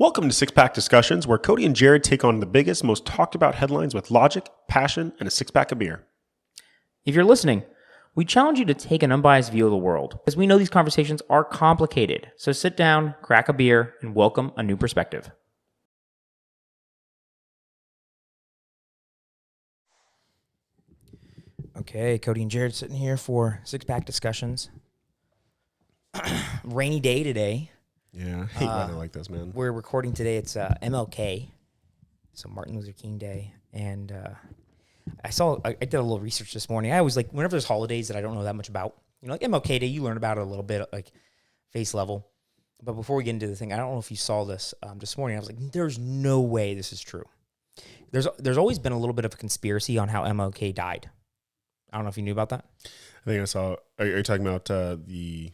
Welcome to Six Pack Discussions, where Cody and Jared take on the biggest, most talked about headlines with logic, passion, and a six-pack of beer. If you're listening, we challenge you to take an unbiased view of the world, as we know these conversations are complicated. So sit down, crack a beer, and welcome a new perspective. Okay, Cody and Jared sitting here for six-pack discussions. Rainy day today. Yeah, I hate weather like this, man. We're recording today. It's MLK, so Martin Luther King Day, and I did a little research this morning. I always like whenever there's holidays that I don't know that much about, like MLK Day, you learn about it a little bit, like face level. But before we get into the thing, I don't know if you saw this this morning. I was like, there's no way this is true. There's always been a little bit of a conspiracy on how MLK died. I don't know if you knew about that. I think I saw. Are you talking about the?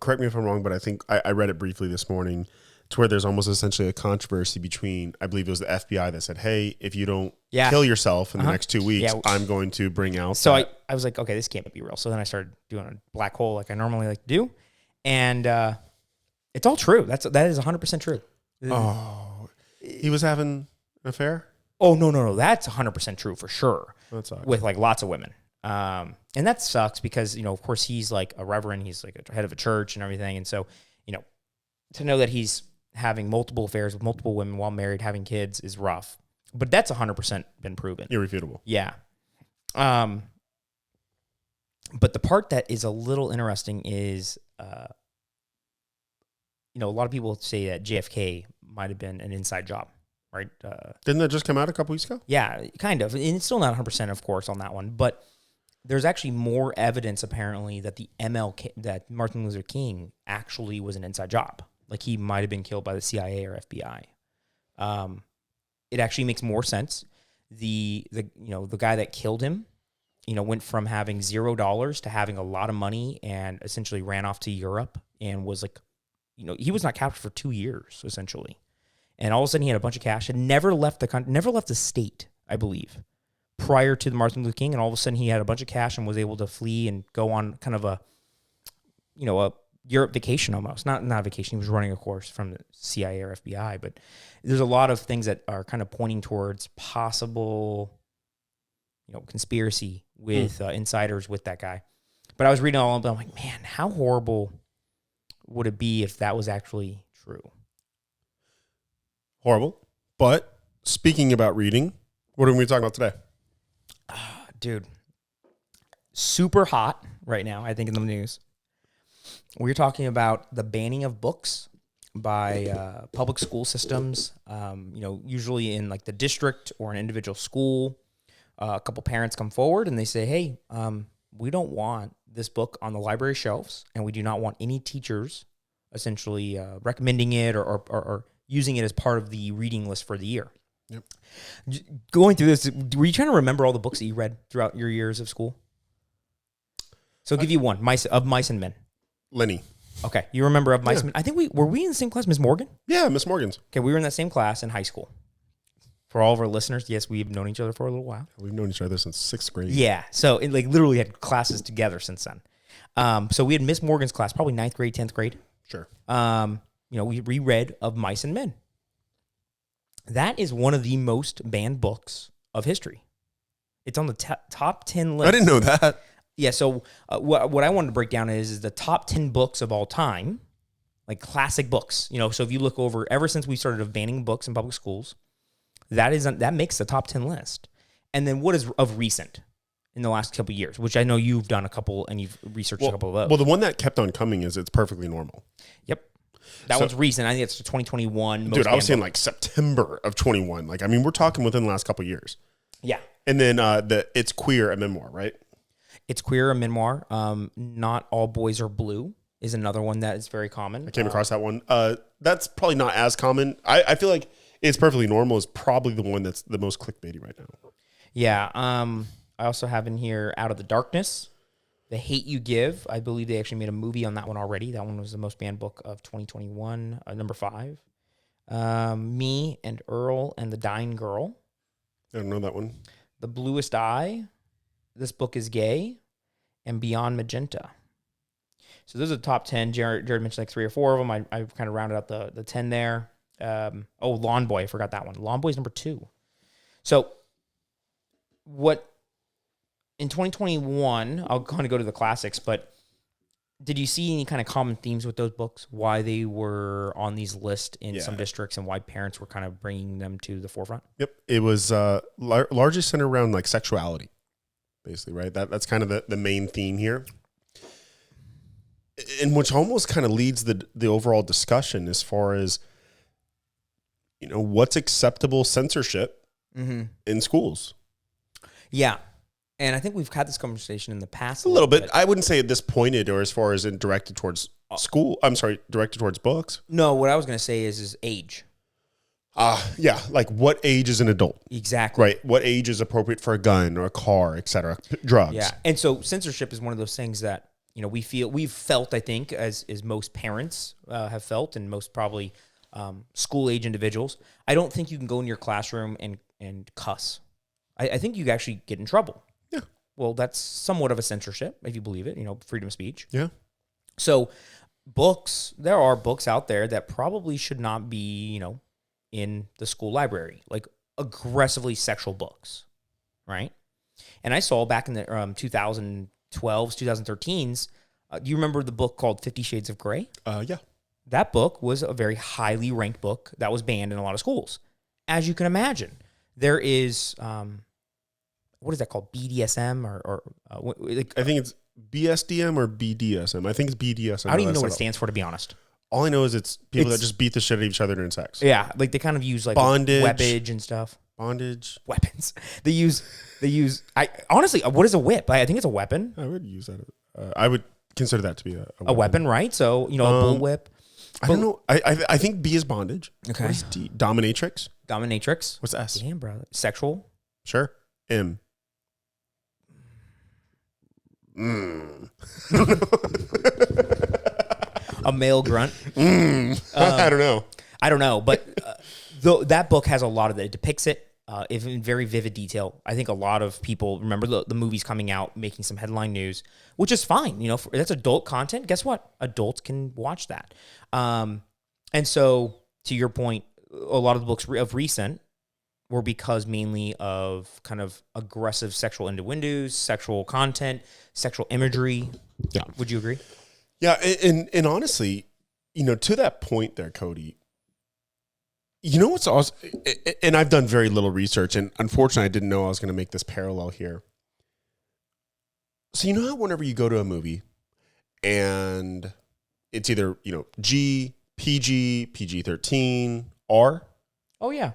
Correct me if I'm wrong, but I think I read it briefly this morning, to where there's almost essentially a controversy between, I believe it was the FBI that said, hey, if you don't kill yourself in the next 2 weeks, I'm going to bring out. So I was like, okay, this can't be real. So then I started doing a black hole like I normally like to do. And it's all true. That is 100% true. Oh, he was having an affair? Oh, no. That's 100% true for sure. That sucks. With like lots of women. And that sucks because, of course he's like a reverend, he's like a head of a church and everything. And so, to know that he's having multiple affairs with multiple women while married, having kids is rough, but that's 100% been proven. Irrefutable. Yeah. But the part that is a little interesting is, a lot of people say that JFK might've been an inside job, right? Didn't that just come out a couple weeks ago? Yeah, kind of. And it's still not 100%, of course, on that one, but there's actually more evidence apparently that that Martin Luther King actually was an inside job. Like he might have been killed by the CIA or FBI. It actually makes more sense. The guy that killed him, went from having $0 to having a lot of money and essentially ran off to Europe and was like, he was not captured for 2 years essentially. And all of a sudden he had a bunch of cash and never left the country, never left the state, I believe, prior to the Martin Luther King. And all of a sudden he had a bunch of cash and was able to flee and go on kind of a Europe vacation almost. Not a vacation. He was running a course from the CIA or FBI. But there's a lot of things that are kind of pointing towards possible, conspiracy with insiders with that guy. But I was reading all of them. I'm like, man, how horrible would it be if that was actually true? Horrible. But speaking about reading, what are we talking about today? Dude, super hot right now, I think, in the news. We're talking about the banning of books by public school systems, usually in like the district or an individual school. A couple parents come forward and they say, hey, we don't want this book on the library shelves, and we do not want any teachers essentially recommending it or using it as part of the reading list for the year. Yep. Going through this, were you trying to remember all the books that you read throughout your years of school? So I'll give you one, Mice and Men. Lenny. Okay, you remember of Mice and Men? I think were we in the same class, Miss Morgan? Yeah, Miss Morgan's. Okay, we were in that same class in high school. For all of our listeners, yes, we've known each other for a little while. We've known each other since 6th grade. Yeah, so it literally had classes together since then. So we had Miss Morgan's class, probably 9th grade, 10th grade. Sure. We reread of Mice and Men. That is one of the most banned books of history. It's on the top 10 list. I didn't know that. Yeah, so what I wanted to break down is the top 10 books of all time, like classic books. So if you look over, ever since we started banning books in public schools, that makes the top 10 list. And then what is of recent in the last couple of years, which I know you've done a couple and you've researched a couple of those. Well, the one that kept on coming is It's Perfectly Normal. Yep. That one's recent. I think it's 2021. Dude, I was saying like September of 21. Like, I mean, we're talking within the last couple of years. Yeah. And then It's Queer, a memoir, right? It's Queer, a memoir. Not All Boys Are Blue is another one that is very common. I came across that one. That's probably not as common. I feel like It's Perfectly Normal is probably the one that's the most clickbaity right now. Yeah. I also have in here Out of the Darkness, The Hate You Give. I believe they actually made a movie on that one already. That one was the most banned book of 2021, number 5. Me and Earl and the Dying Girl. I don't know that one. The Bluest Eye, This Book is Gay, and Beyond Magenta. So those are the top 10. Jared mentioned like 3 or 4 of them. I kind of rounded out the 10 there. Lawn Boy, I forgot that one. Lawn Boy's number 2. So what in 2021, I'll kind of go to the classics, but did you see any kind of common themes with those books? Why they were on these lists in some districts and why parents were kind of bringing them to the forefront? Yep. It was largely centered around like sexuality, basically, right? That's kind of the main theme here. And which almost kind of leads the overall discussion as far as, what's acceptable censorship in schools. Yeah. And I think we've had this conversation in the past. A little bit. I wouldn't say at this pointed or as far as directed towards school. I'm sorry, directed towards books. No, what I was going to say is age. Yeah. Like what age is an adult? Exactly. Right. What age is appropriate for a gun or a car, et cetera, drugs. Yeah. And so censorship is one of those things that, we've felt, I think, as most parents have felt, and most probably school age individuals. I don't think you can go in your classroom and cuss. I think you actually get in trouble. Yeah. Well, that's somewhat of a censorship, if you believe it, freedom of speech. Yeah. So there are books out there that probably should not be, in the school library, like aggressively sexual books, right? And I saw back in the 2012s, 2013s, do you remember the book called 50 Shades of Grey? Yeah. That book was a very highly ranked book that was banned in a lot of schools. As you can imagine, there is, what is that called? BDSM or I think it's BSDM or BDSM. I think it's BDSM. I don't even know what it stands for, to be honest. All I know is it's people that just beat the shit out of each other during sex. Yeah, like they kind of use like bondage, weapage and stuff. Bondage, weapons. They use. I honestly, what is a whip? I think it's a weapon. I would use that. I would consider that to be a weapon, right? So a bullwhip. I don't know. I think B is bondage. Okay. What is D? Dominatrix. Dominatrix. What's S? Damn, bro. Sexual. Sure. M. A male grunt. I don't know. I don't know, but that book has a lot of that. It depicts it in very vivid detail. I think a lot of people remember the movies coming out, making some headline news, which is fine. That's adult content. Guess what? Adults can watch that. And so, to your point, a lot of the books of recent were because mainly of kind of aggressive sexual innuendos, sexual content, sexual imagery. Yeah. Would you agree? Yeah. And honestly, to that point there, Cody, what's awesome, and I've done very little research, and unfortunately I didn't know I was going to make this parallel here. So how whenever you go to a movie and it's either, G, PG, PG-13, R? Oh, yeah.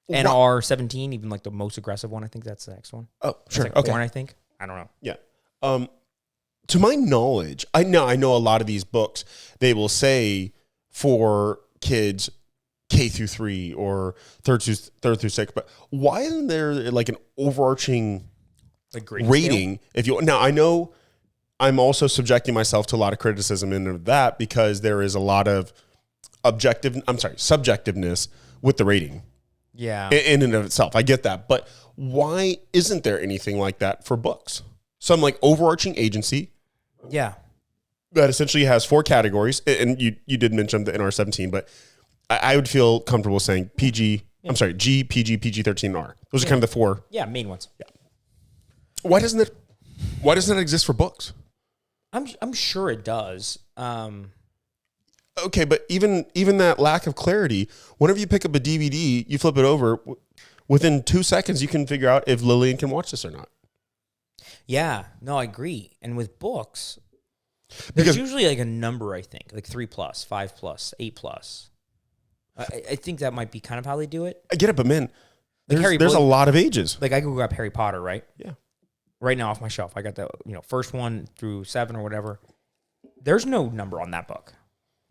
And R-17, even like the most aggressive one, I think that's the next one. Oh, sure. Like porn, I think. I don't know. Yeah. To my knowledge, I know a lot of these books, they will say for kids K through 3 or third through 6, but why isn't there like an overarching rating? Now I know I'm also subjecting myself to a lot of criticism in that because there is a lot of subjectiveness with the rating. Yeah. In and of itself. I get that. But why isn't there anything like that for books? Some like overarching agency. Yeah. That essentially has 4 categories. And you did mention the NR-17, but I would feel comfortable saying PG, I'm sorry, G, PG, PG-13, R. Those are kind of the 4. Yeah, main ones. Yeah. Why doesn't it exist for books? I'm sure it does. Okay, but even that lack of clarity, whenever you pick up a DVD, you flip it over, within 2 seconds you can figure out if Lillian can watch this or not. Yeah, no, I agree. And with books, there's usually like a number, I think, like 3+, 5+, 8+. I think that might be kind of how they do it. I get it, but man, there's a lot of ages. Like I could grab Harry Potter, right? Yeah. Right now off my shelf, I got the first 1 through 7 or whatever. There's no number on that book.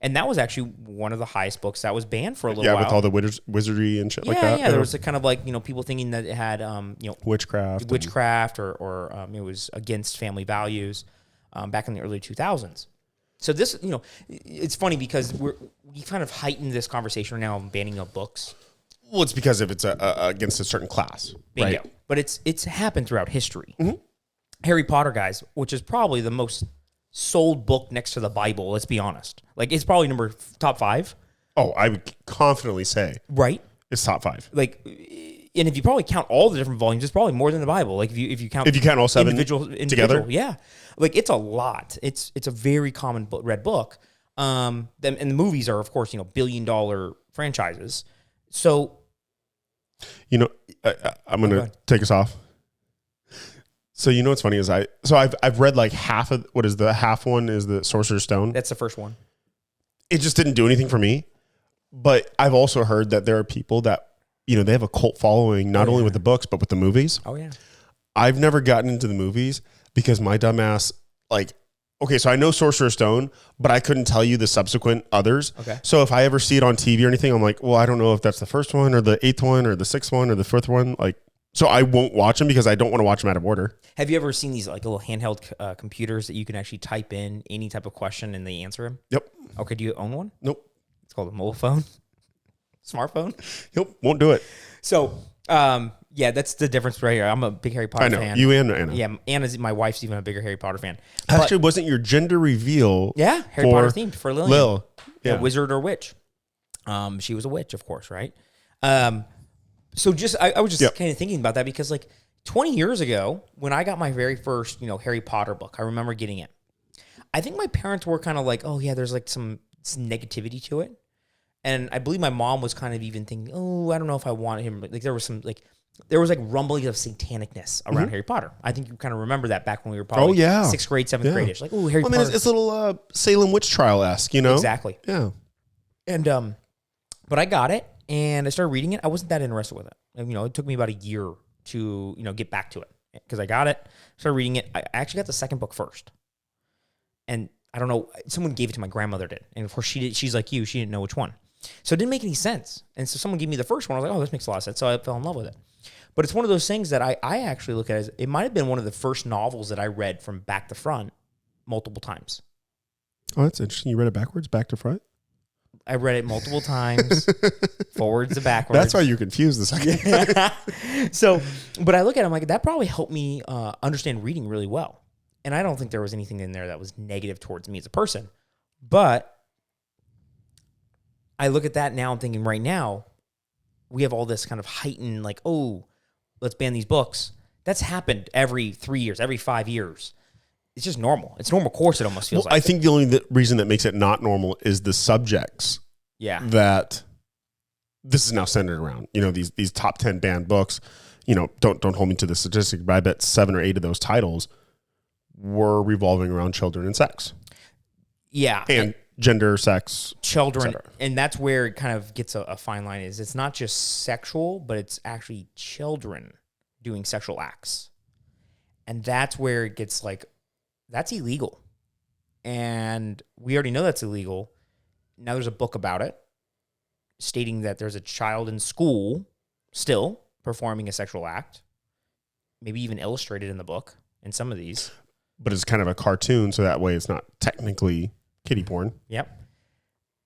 And that was actually one of the highest books that was banned for a little while. Yeah, with all the wizardry and shit like that. Yeah, there was a kind of like, people thinking that it had, witchcraft or it was against family values back in the early 2000s. So this, it's funny because we kind of heightened this conversation now of banning of books. Well, it's because if it's against a certain class. Bingo. Right? But it's happened throughout history. Mm-hmm. Harry Potter, guys, which is probably the most sold book next to the Bible. Let's be honest. Like, it's probably top 5. Oh, I would confidently say Right. it's top 5. Like, and if you probably count all the different volumes, it's probably more than the Bible. Like, if you count all 7 together, yeah, like it's a lot. It's a very common read book. And the movies are, of course, billion-dollar franchises. So, I'm gonna take us off. So what's funny is I've read like half of what is the half one is the Sorcerer's Stone. That's the first one. It just didn't do anything for me. But I've also heard that there are people that they have a cult following, not only with the books, but with the movies. Oh, yeah. I've never gotten into the movies because my dumbass, okay, so I know Sorcerer's Stone, but I couldn't tell you the subsequent others. Okay. So if I ever see it on TV or anything, I'm like, well, I don't know if that's the first one or the 8th one or the 6th one or the 5th one. So I won't watch them because I don't want to watch them out of order. Have you ever seen these little handheld computers that you can actually type in any type of question and they answer them? Yep. Okay, do you own one? Nope. It's called a mobile phone. Smartphone? Nope, won't do it. So, yeah, that's the difference right here. I'm a big Harry Potter fan. I know, you and Anna. Yeah, Anna's, my wife's even a bigger Harry Potter fan. Actually, wasn't your gender reveal Harry Potter themed for Lillian. Lil. Yeah. Wizard or witch. She was a witch, of course, right? So I was just kind of thinking about that because 20 years ago, when I got my very first, Harry Potter book, I remember getting it. I think my parents were kind of like, oh yeah, there's some negativity to it. And I believe my mom was kind of even thinking, oh, I don't know if I want him. There was rumblings of satanicness around Harry Potter. I think you kind of remember that back when we were probably 6th grade, 7th grade-ish. Like, oh, Harry Potter. It's a little Salem witch trial-esque, Exactly. Yeah. And, but I got it and I started reading it. I wasn't that interested with it. And, it took me about a year to, get back to it because I got it, started reading it. I actually got the second book first. And I don't know, someone gave it to my grandmother did. And of course she's like you, she didn't know which one. So it didn't make any sense. And so someone gave me the first one. I was like, oh, this makes a lot of sense. So I fell in love with it. But it's one of those things that I actually look at as it might have been one of the first novels that I read from back to front multiple times. Oh, that's interesting. You read it backwards, back to front? I read it multiple times, forwards to backwards. That's why you're confused the second. So, but I look at it, I'm like, that probably helped me understand reading really well. And I don't think there was anything in there that was negative towards me as a person. But I look at that now and thinking right now, we have all this kind of heightened, oh, let's ban these books. That's happened every 3 years, every 5 years. It's just normal. It's normal course, it almost feels like. I think the only reason that makes it not normal is the subjects. Yeah. That this is now centered around. These top 10 banned books, don't hold me to the statistic, but I bet 7 or 8 of those titles were revolving around children and sex. Yeah. And gender, sex, children, and that's where it kind of gets a fine line. Is it's not just sexual, but it's actually children doing sexual acts, and that's where it gets that's illegal, and we already know that's illegal. Now there's a book about it, stating that there's a child in school still performing a sexual act, maybe even illustrated in the book in some of these. But it's kind of a cartoon, so that way it's not technically kiddie porn. Yep.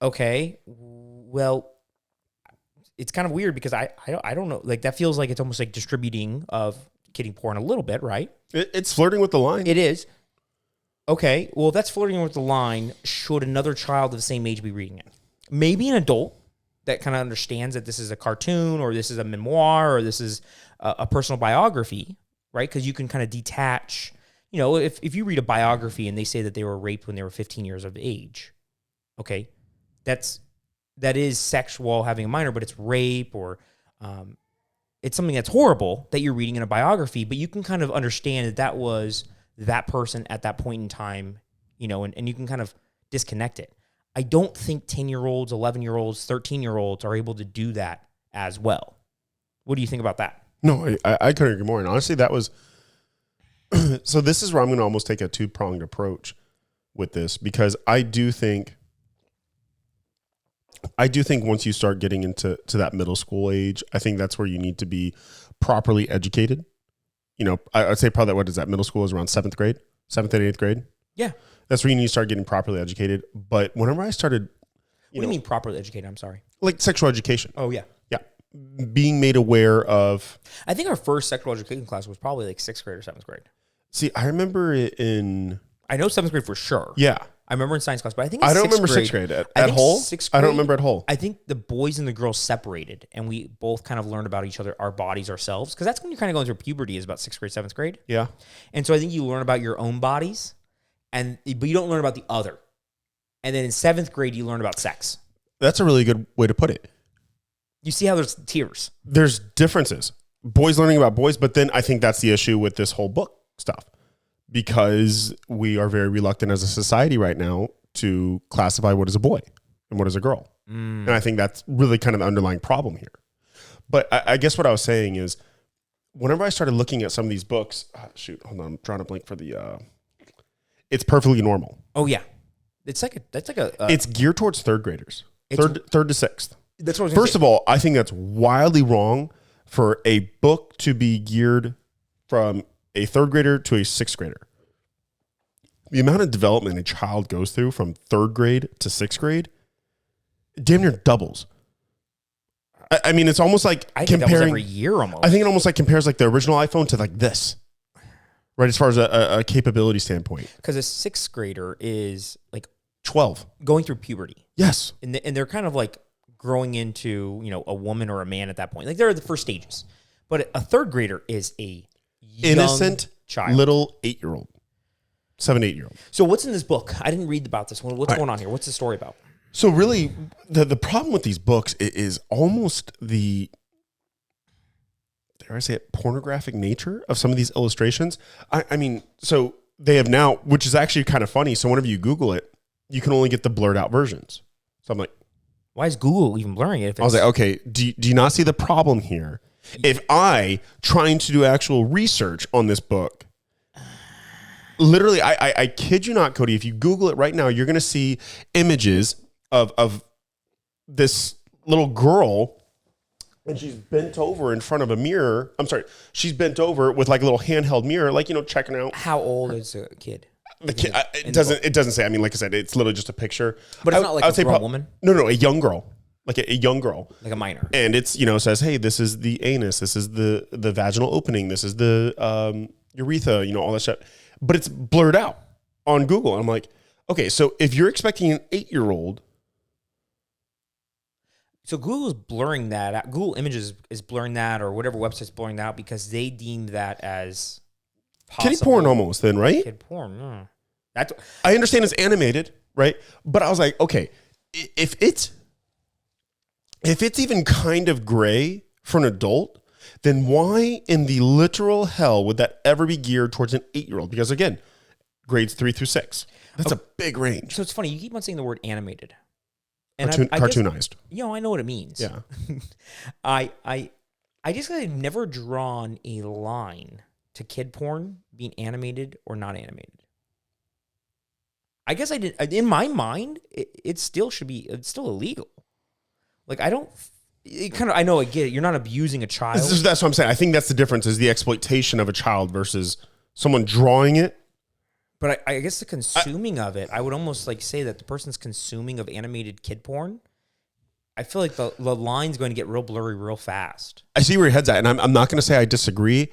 Okay. Well, it's kind of weird because I don't know. That feels like it's almost like distributing of kiddie porn a little bit, right? It's flirting with the line. It is. Okay. Well, if that's flirting with the line, should another child of the same age be reading it? Maybe an adult that kind of understands that this is a cartoon or this is a memoir or this is a personal biography, right? Because you can kind of detach. If you read a biography and they say that they were raped when they were 15 years of age, okay, that is sexual having a minor, but it's rape or it's something that's horrible that you're reading in a biography, but you can kind of understand that was that person at that point in time, and you can kind of disconnect it. I don't think 10-year-olds, 11-year-olds, 13-year-olds are able to do that as well. What do you think about that? No, I couldn't agree more. And honestly, that was... So this is where I'm going to almost take a two-pronged approach with this because I do think once you start getting into that middle school age, I think that's where you need to be properly educated. I'd say probably what is that middle school is around 7th grade, 7th and 8th grade. Yeah. That's where you need to start getting properly educated. But whenever I started, what do you mean properly educated? I'm sorry. Like sexual education. Oh yeah. Yeah. Being made aware of. I think our first sexual education class was probably 6th grade or 7th grade. See, I remember it in I know 7th grade for sure. Yeah. I remember in science class, but I think in I don't sixth remember grade, 6th grade. At I think Hull? 6th I don't grade, remember at Hull. I think the boys and the girls separated, and we both kind of learned about each other, our bodies, ourselves, because that's when you're kind of going through puberty, is about 6th grade, 7th grade. Yeah. And so I think you learn about your own bodies, but you don't learn about the other. And then in 7th grade, you learn about sex. That's a really good way to put it. You see how there's tiers. There's differences. Boys learning about boys, but then I think that's the issue with this whole book stuff. Because we are very reluctant as a society right now to classify what is a boy and what is a girl. And I think that's really kind of the underlying problem here. But I guess what I was saying is, whenever I started looking at some of these books, hold on, I'm drawing a blank for the, It's Perfectly Normal. Oh, yeah. It's geared towards third graders, third to sixth. That's what I was First of all, I think that's wildly wrong for a book to be geared from a third grader to a sixth grader. The amount of development a child goes through from third grade to sixth grade damn near doubles. I mean, it's almost like I think comparing every year almost. I think it almost like compares like the original iPhone to like this, right? As far as a capability standpoint, because a 6th grader is like 12 going through puberty. Yes, And they're kind of like growing into, a woman or a man at that point. Like they're the first stages. But a 3rd grader is a innocent child. little 8-year-old, 7-8-year-old. So what's in this book? I didn't read about this one. What's going on here? What's the story about? So really, the problem with these books is almost the, dare I say it, pornographic nature of some of these illustrations. I mean, so they have now, which is actually kind of funny. So whenever you Google it, you can only get the blurred out versions. So I'm like, why is Google even blurring it? I was like, okay, do you not see the problem here? If I, trying to do actual research on this book, literally, I kid you not, Cody, if you Google it right now, you're going to see images of this little girl, and she's bent over in front of a mirror. I'm sorry, she's bent over with like a little handheld mirror, like, checking out. How old is the kid? The kid, it doesn't say. I mean, like I said, it's literally just a picture. But it's not like a grown woman? No, a young girl. Like a young girl. Like a minor. And it's, says, hey, this is the anus, this is the vaginal opening, this is the urethra, all that shit. But it's blurred out on Google. And I'm like, okay, so if you're expecting an 8-year-old. So Google's blurring that out. Google Images is blurring that, or whatever website's blurring that out, because they deem that as kitty porn almost then, right? Kid porn, no. I understand it's animated, right? But I was like, okay, if it's even kind of gray for an adult, then why in the literal hell would that ever be geared towards an 8-year-old? Because again, grades 3 through 6. That's a big range. So it's funny, you keep on saying the word animated. And cartoonized. I know what it means. Yeah. I just I've never drawn a line to kid porn being animated or not animated. I guess I did. In my mind, it still should be. It's still illegal. Like I don't. I know. I get it. You're not abusing a child. That's what I'm saying. I think that's the difference: is the exploitation of a child versus someone drawing it. But I guess the consuming of it, I would almost like say that the person's consuming of animated kid porn, I feel like the line's going to get real blurry real fast. I see where your head's at, and I'm not going to say I disagree,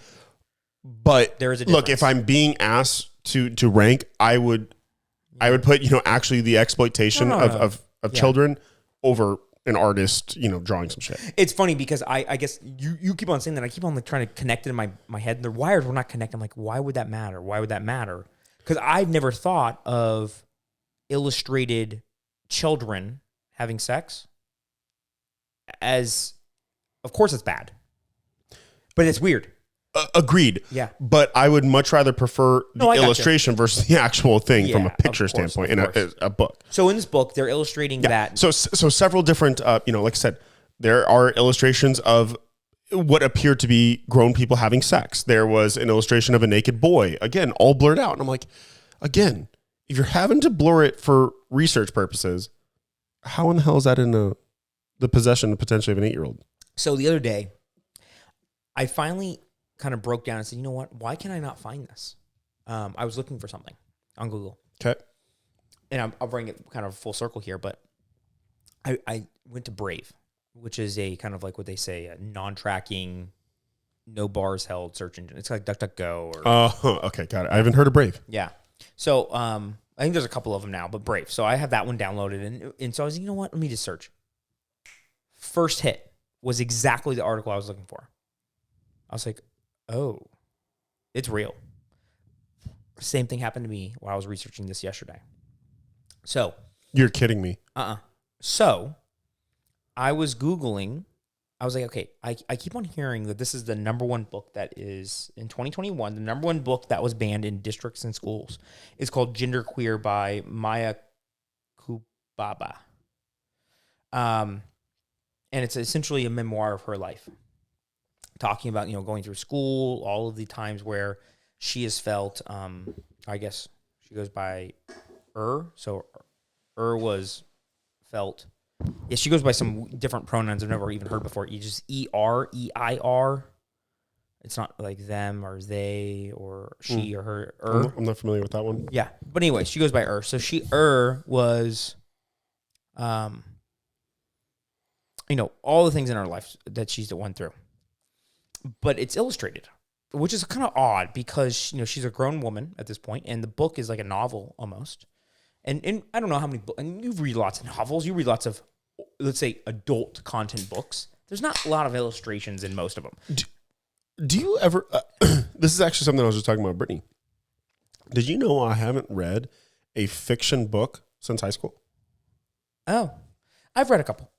but there is a difference. Look, if I'm being asked to rank, I would put actually the exploitation of children over an artist drawing some shit. It's funny because I guess you keep on saying that. I keep on like trying to connect it in my head, and the wires were not connected. I'm like, why would that matter? Why would that matter? Because I've never thought of illustrated children having sex as, of course, it's bad, but it's weird. Agreed. Yeah. But I would much rather prefer the illustration versus the actual thing from a picture standpoint in a book. So in this book, they're illustrating that. So several different, like I said, there are illustrations of what appeared to be grown people having sex. There was an illustration of a naked boy, again, all blurred out. And I'm like, again, if you're having to blur it for research purposes, how in the hell is that in the possession potentially of an 8-year-old? So the other day, I finally kind of broke down and said, you know what? Why can I not find this? I was looking for something on Google. Okay. And I'll bring it kind of full circle here, but I went to Brave, which is a kind of like what they say, a non-tracking, no bars held search engine. It's like DuckDuckGo. Okay, got it. I haven't heard of Brave. Yeah. So I think there's a couple of them now, but Brave. So I have that one downloaded, and so I was, you know what? Let me just search. First hit was exactly the article I was looking for. I was like, oh, it's real. Same thing happened to me while I was researching this yesterday. So You're kidding me. So I was Googling. I was like, okay, I keep on hearing that this is the number one book that is, in 2021, the number one book that was banned in districts and schools. It's called Genderqueer by Maya Kubaba. And it's essentially a memoir of her life, talking about, going through school, all of the times where she has felt, I guess she goes by So was felt. Yeah, she goes by some different pronouns I've never even heard before. You just ER, EIR. It's not like them or they or she or her. I'm not familiar with that one. Yeah. But anyway, she goes by So she was, all the things in her life that she's went through. But it's illustrated, which is kind of odd because, she's a grown woman at this point, and the book is like a novel almost. And I don't know how many books, and you read lots of novels, you read lots of, let's say, adult content books. There's not a lot of illustrations in most of them. Do you ever, this is actually something I was just talking about, Brittany. Did you know I haven't read a fiction book since high school? Oh, I've read a couple.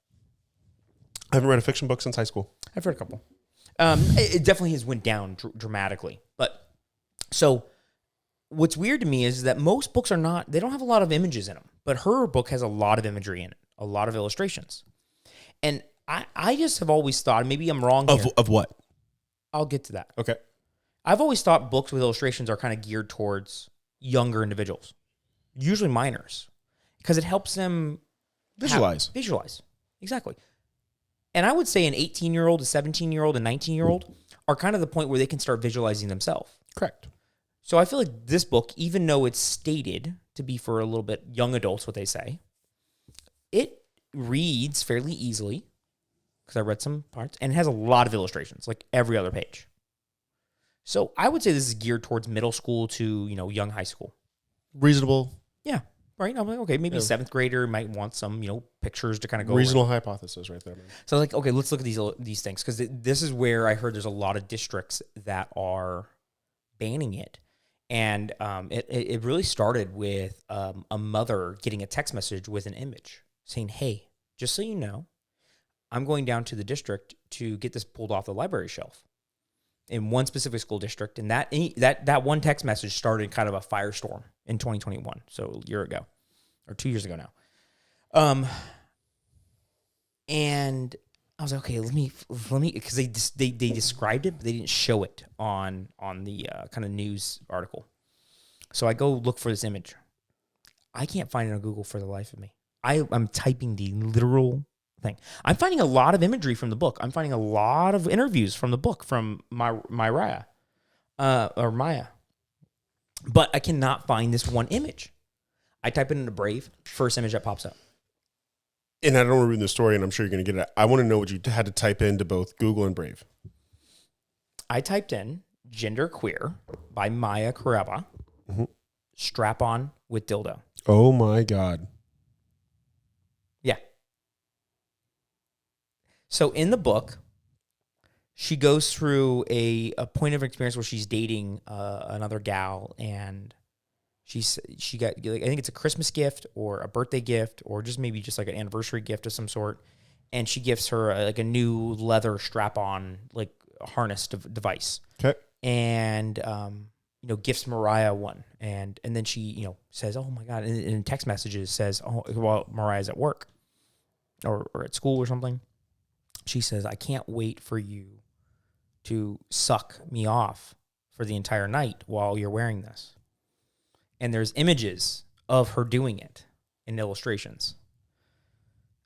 I haven't read a fiction book since high school. I've read a couple. It definitely has went down dramatically. But so what's weird to me is that most books they don't have a lot of images in them, but her book has a lot of imagery in it, a lot of illustrations. And I just have always thought, maybe I'm wrong here. Of what? I'll get to that. Okay. I've always thought books with illustrations are kind of geared towards younger individuals, usually minors, because it helps them visualize. Exactly. And I would say an 18-year-old, a 17-year-old, a 19-year-old are kind of the point where they can start visualizing themselves. Correct. So I feel like this book, even though it's stated to be for a little bit young adults, what they say, it reads fairly easily, because I read some parts, and it has a lot of illustrations, like every other page. So I would say this is geared towards middle school to, young high school. Reasonable. Yeah. Right. I'm like, okay, maybe a seventh grader might want some, pictures to kind of go. Reasonable hypothesis right there, man. So I was like, okay, let's look at these things, because this is where I heard there's a lot of districts that are banning it. And it really started with a mother getting a text message with an image saying, hey, just so you know, I'm going down to the district to get this pulled off the library shelf in one specific school district. And that one text message started kind of a firestorm in 2021, so a year ago or 2 years ago now. And I was like, okay, let me, because they described it, but they didn't show it on the kind of news article. So I go look for this image. I can't find it on Google for the life of me. I'm typing the literal thing. I'm finding a lot of imagery from the book. I'm finding a lot of interviews from the book from Maya. But I cannot find this one image. I type it into Brave, first image that pops up. And I don't want to ruin the story, and I'm sure you're going to get it. I want to know what you had to type into both Google and Brave. I typed in Genderqueer by Maya Kubaba, strap-on with dildo. Oh, my God. Yeah. So in the book, she goes through a point of experience where she's dating another gal, and she got, like, I think it's a Christmas gift or a birthday gift or just maybe just like an anniversary gift of some sort, and she gifts her a new leather strap-on like harness device. Okay. And gifts Mariah one, and then she says, "Oh my God!" And in text messages says, "Oh, well, Mariah's at work or at school or something." She says, "I can't wait for you to suck me off for the entire night while you're wearing this." And there's images of her doing it in illustrations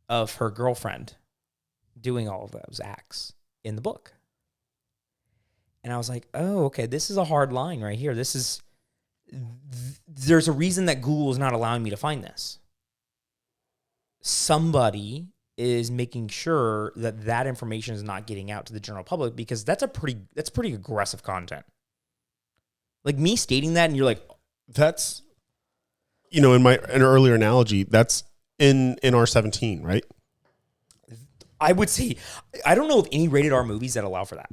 of her girlfriend doing all of those acts in the book. And I was like, oh, okay, this is a hard line right here. There's a reason that Google is not allowing me to find this. Somebody is making sure that information is not getting out to the general public, because that's pretty aggressive content. Like me stating that, and you're like, that's in an earlier analogy, that's in R-17, right? I would say, I don't know of any rated R movies that allow for that.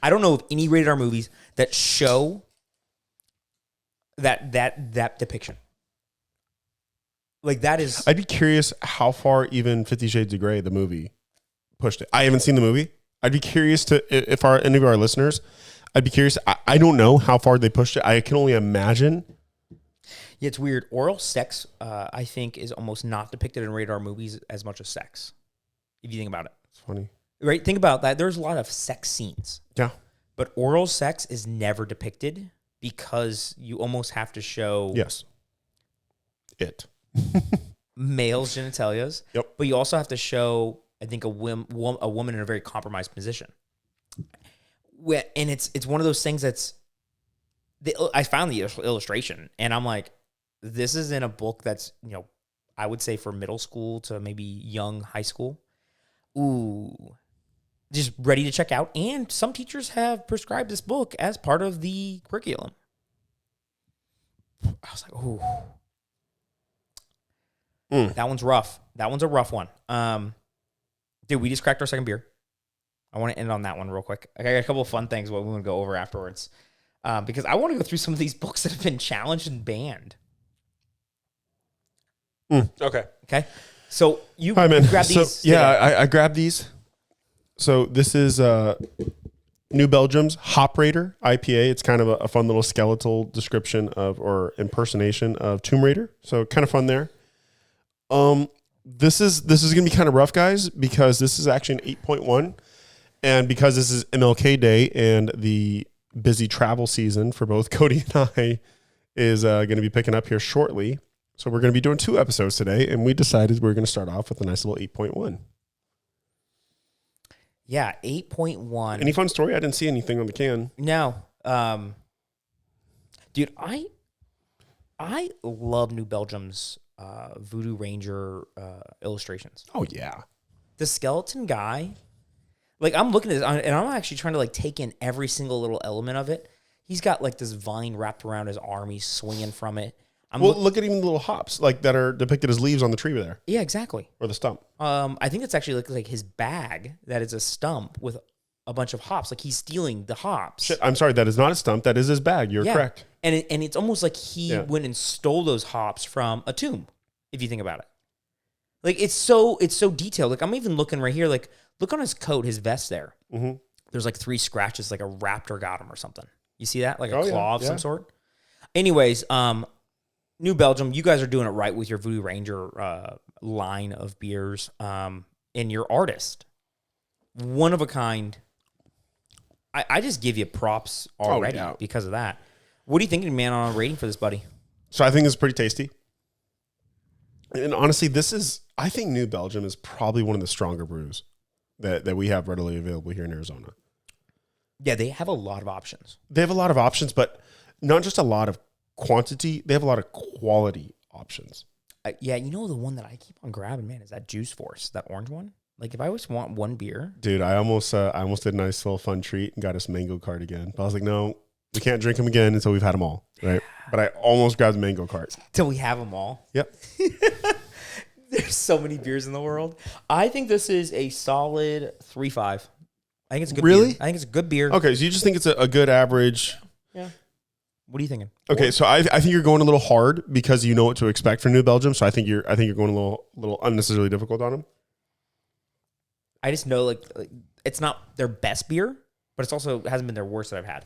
I don't know of any rated R movies that show that depiction. Like that is. I'd be curious how far even 50 Shades of Grey, the movie, pushed it. I haven't seen the movie. I'd be curious if any of our listeners, I'd be curious. I don't know how far they pushed it. I can only imagine. Yeah, it's weird. Oral sex, I think, is almost not depicted in rated R movies as much as sex. If you think about it. It's funny. Right? Think about that. There's a lot of sex scenes. Yeah. But oral sex is never depicted because you almost have to show Yes. It. males' genitalias. Yep. But you also have to show, I think, a woman in a very compromised position. And it's one of those things that's... I found the illustration, and I'm like, this is in a book that's, I would say for middle school to maybe young high school. Ooh, just ready to check out. And some teachers have prescribed this book as part of the curriculum. I was like, ooh. That one's rough. That one's a rough one. Dude, we just cracked our second beer. I want to end on that one real quick. I got a couple of fun things what we want to go over afterwards. Because I want to go through some of these books that have been challenged and banned. Okay. Okay. So you Hi, man. grab these. So, yeah, I grabbed these. So this is New Belgium's Hop Raider IPA. It's kind of a fun little skeletal description of or impersonation of Tomb Raider. So kind of fun there. This is going to be kind of rough, guys, because this is actually an 8.1. And because this is MLK Day and the busy travel season for both Cody and I is going to be picking up here shortly. So we're going to be doing 2 episodes today, and we decided we were going to start off with a nice little 8.1. Yeah, 8.1. Any fun story? I didn't see anything on the can. No. Dude, I love New Belgium's Voodoo Ranger illustrations. Oh, yeah. The skeleton guy, like I'm looking at this, and I'm actually trying to like take in every single little element of it. He's got like this vine wrapped around his arm. He's swinging from it. Look at even the little hops like that are depicted as leaves on the tree there. Yeah, exactly. Or the stump. I think it's actually like his bag that is a stump with a bunch of hops. Like he's stealing the hops. Shit, I'm sorry. That is not a stump. That is his bag. You're correct. And it's almost like he went and stole those hops from a tomb, if you think about it. Like it's so detailed. Like I'm even looking right here. Like look on his coat, his vest there. Mm-hmm. There's like 3 scratches, like a raptor got him or something. You see that? Like a claw of some sort. Anyways, New Belgium, you guys are doing it right with your Voodoo Ranger line of beers. And your artist, one of a kind. I just give you props already because of that. What are you thinking, man, on a rating for this, buddy? So I think it's pretty tasty. And honestly, I think New Belgium is probably one of the stronger brews that we have readily available here in Arizona. Yeah, they have a lot of options. They have a lot of options, but not just a lot of quantity. They have a lot of quality options. Yeah, the one that I keep on grabbing, man, is that Juice Force, that orange one. Like if I always want one beer. Dude, I almost did a nice little fun treat and got us mango cart again. But I was like, no, we can't drink them again until we've had them all, right? But I almost grabbed the mango cart. Till we have them all. Yep. There's so many beers in the world. I think this is a solid 3.5. I think it's a good beer. Really? I think it's a good beer. Okay, so you just think it's a good average. Yeah. What are you thinking? Okay, so I think you're going a little hard because you know what to expect from New Belgium. So I think you're going a little unnecessarily difficult on them. I just know like it's not their best beer, but it's also hasn't been their worst that I've had.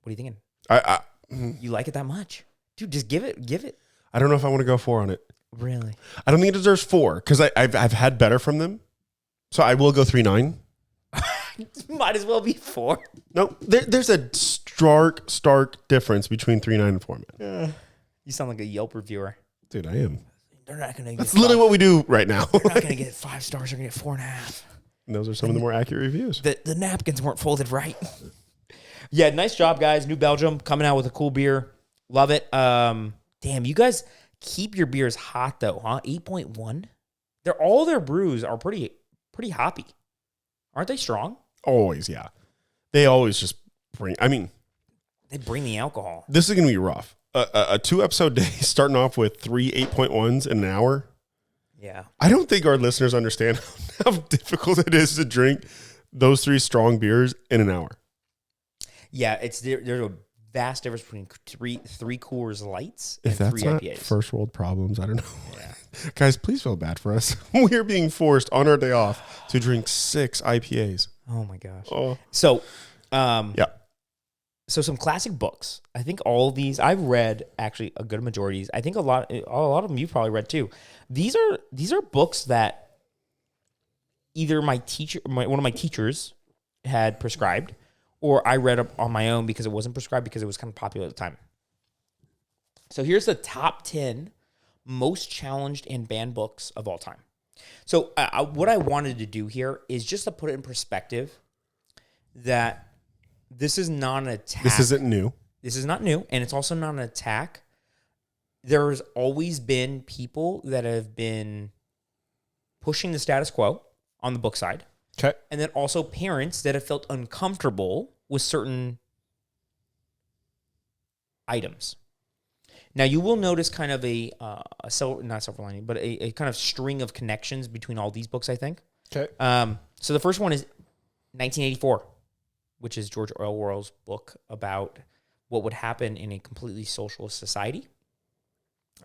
What are you thinking? You like it that much, dude? Just give it. I don't know if I want to go 4 on it. Really? I don't think it deserves 4 because I've had better from them. So I will go 3.9. Might as well be 4. No, there's a stark difference between 3.9 and 4, man. You sound like a Yelp reviewer. Dude, I am. They're not going to. That's literally what we do right now. They're not going to get 5 stars. They're going to get 4.5. And those are some of the more accurate reviews. The napkins weren't folded right. Yeah, nice job, guys. New Belgium coming out with a cool beer. Love it. Damn, you guys keep your beers hot though, huh? 8.1. All their brews are pretty hoppy. Aren't they strong? Always, yeah. They always just bring. I mean, they bring the alcohol. This is going to be rough. a 2-episode day starting off with 3 8.1s in an hour. Yeah. I don't think our listeners understand how difficult it is to drink those 3 strong beers in an hour. Yeah, there's a vast difference between three Coors Lights and If that's 3 not IPAs. first world problems, I don't know. Yeah. Guys, please feel bad for us. We're being forced on our day off to drink 6 IPAs. Oh my gosh. Oh. So, Yeah. So some classic books. I think all of these I've read, actually a good majority of these. I think a lot of them you've probably read too. These are books that either one of my teachers had prescribed, or I read up on my own because it wasn't prescribed because it was kind of popular at the time. So here's the top 10 most challenged and banned books of all time. So what I wanted to do here is just to put it in perspective that this is not an attack. This isn't new. This is not new, and it's also not an attack. There's always been people that have been pushing the status quo on the book side. Okay. And then also parents that have felt uncomfortable with certain items. Now, you will notice kind of not silver lining, but a kind of string of connections between all these books, I think. Okay. So the first one is 1984, which is George Orwell's book about what would happen in a completely socialist society.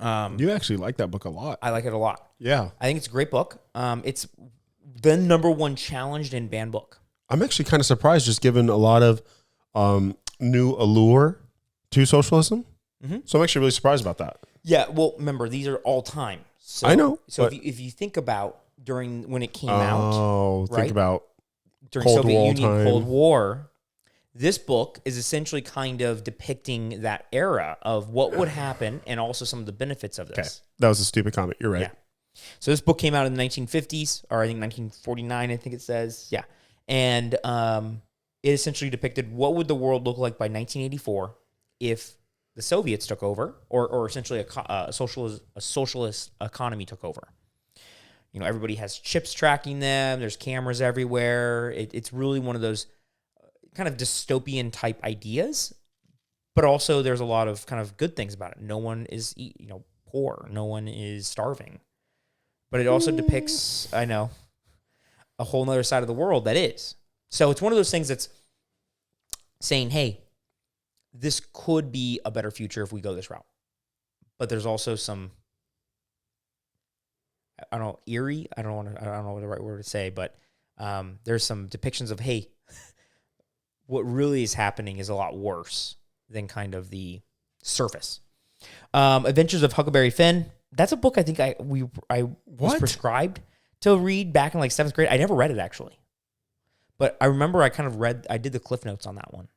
You actually like that book a lot. I like it a lot. Yeah. I think it's a great book. It's the number one challenged and banned book. I'm actually kind of surprised, just given a lot of new allure to socialism. Mm-hmm. So I'm actually really surprised about that. Yeah, well, remember, these are all time. So, I know. So if you think about when it came out. Oh, right? Think about during Cold Soviet War Union, time. Cold War, this book is essentially kind of depicting that era of what would happen and also some of the benefits of this. Okay. That was a stupid comment. You're right. Yeah. So this book came out in the 1950s, or I think 1949, I think it says. Yeah. And it essentially depicted what would the world look like by 1984 if the Soviets took over, or essentially a socialist economy took over. You know, everybody has chips tracking them. There's cameras everywhere. It's really one of those kind of dystopian type ideas, but also there's a lot of kind of good things about it. No one is, poor. No one is starving. But it also depicts, I know, a whole nother side of the world that is. So it's one of those things that's saying, hey, this could be a better future if we go this route. But there's also some, I don't know, eerie. I don't know what the right word to say, but there's some depictions of, hey, what really is happening is a lot worse than kind of the surface. Adventures of Huckleberry Finn. That's a book I think I was prescribed to read back in like 7th grade. I never read it actually, but I remember I did the Cliff Notes on that one.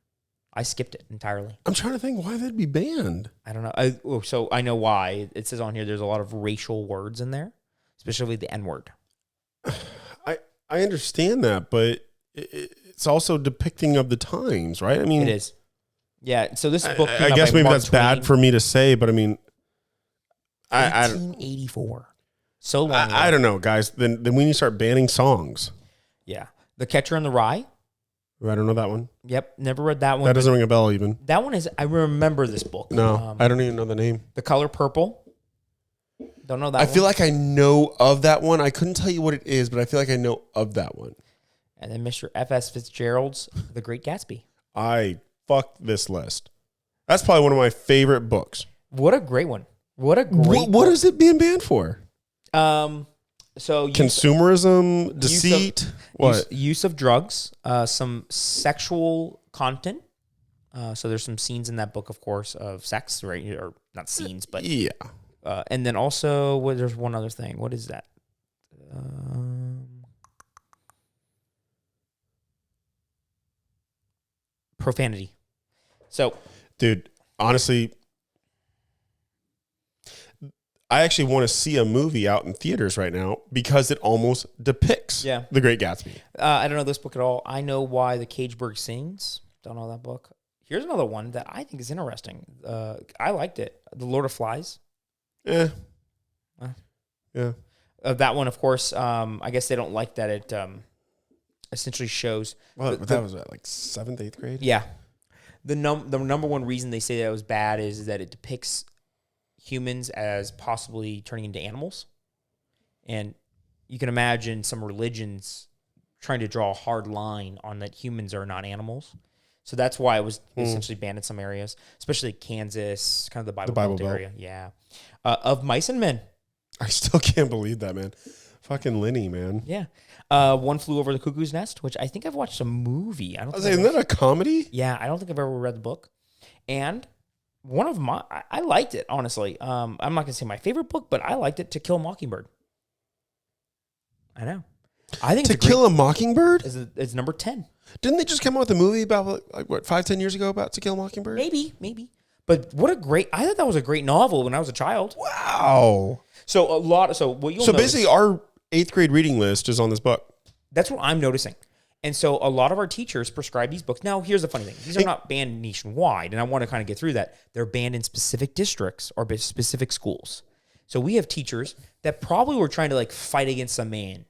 I skipped it entirely. I'm trying to think why that'd be banned. I don't know. So I know why. It says on here there's a lot of racial words in there, especially the N word. I understand that, but it's also depicting of the times, right? I mean, it is. Yeah. So this book. I guess maybe that's bad for me to say, but I mean, 1984. So long ago. I don't know, guys. Then we need to start banning songs. Yeah. The Catcher in the Rye. I don't know that one. Yep, never read that one. That doesn't ring a bell even. That one is, I remember this book. No, I don't even know the name. The Color Purple. Don't know that one. I feel like I know of that one. I couldn't tell you what it is, but I feel like I know of that one. And then Mr. F.S. Fitzgerald's The Great Gatsby. I fucked this list. That's probably one of my favorite books. What a great one. What a great What is it being banned for? So consumerism, deceit, use of drugs, some sexual content. So there's some scenes in that book, of course, of sex, right? Or not scenes, but yeah. And then also, there's one other thing. What is that? Profanity. So, dude, honestly, I actually want to see a movie out in theaters right now because it almost depicts The Great Gatsby. I don't know this book at all. I know why the Cage Bird Sings. Don't know that book. Here's another one that I think is interesting. I liked it. The Lord of Flies. Yeah. That one, of course, I guess they don't like that it essentially shows. Well, that was like 7th, 8th grade? Yeah. The number one reason they say that it was bad is that it depicts humans as possibly turning into animals. And you can imagine some religions trying to draw a hard line on that humans are not animals. So that's why it was essentially banned in some areas, especially Kansas, kind of the Bible Belt area. Yeah. Of Mice and Men. I still can't believe that, man. Fucking Lenny, man. Yeah. One Flew Over the Cuckoo's Nest, which I think I've watched a movie. I don't think Isn't that a comedy? Yeah, I don't think I've ever read the book. And one of my, I liked it, honestly. I'm not going to say my favorite book, but I liked it, To Kill a Mockingbird. I know. I think To Kill a Mockingbird? It's number 10. Didn't they just come out with a movie about, like, what, 5-10 years ago about To Kill a Mockingbird? Maybe. But I thought that was a great novel when I was a child. Wow. So what you'll So notice, basically our 8th grade reading list is on this book. that's what I'm noticing. And so a lot of our teachers prescribe these books. Now, here's the funny thing. These are not banned nationwide, and I want to kind of get through that. They're banned in specific districts or specific schools. So we have teachers that probably were trying to like fight against a man.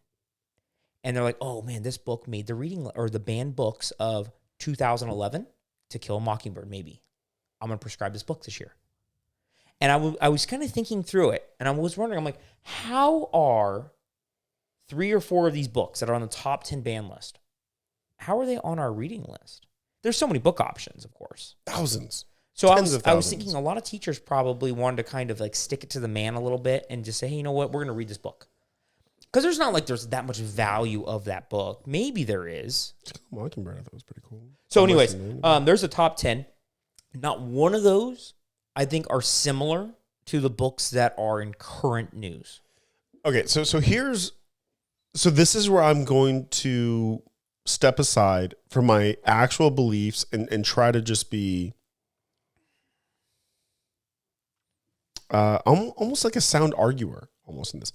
And they're like, oh man, this book made the reading or the banned books of 2011, To Kill a Mockingbird, maybe. I'm going to prescribe this book this year. And I was kind of thinking through it, and I was wondering, I'm like, how are 3 or 4 of these books that are on the top 10 ban list, how are they on our reading list? There's so many book options, of course. Thousands. So I was thinking a lot of teachers probably wanted to kind of like stick it to the man a little bit and just say, hey, you know what, we're going to read this book. Because there's not like there's that much value of that book. Maybe there is. Mockingbird, I thought was pretty cool. So anyways, there's a top 10. Not one of those, I think, are similar to the books that are in current news. Okay, so this is where I'm going to step aside from my actual beliefs and try to just be almost like a sound arguer almost in this.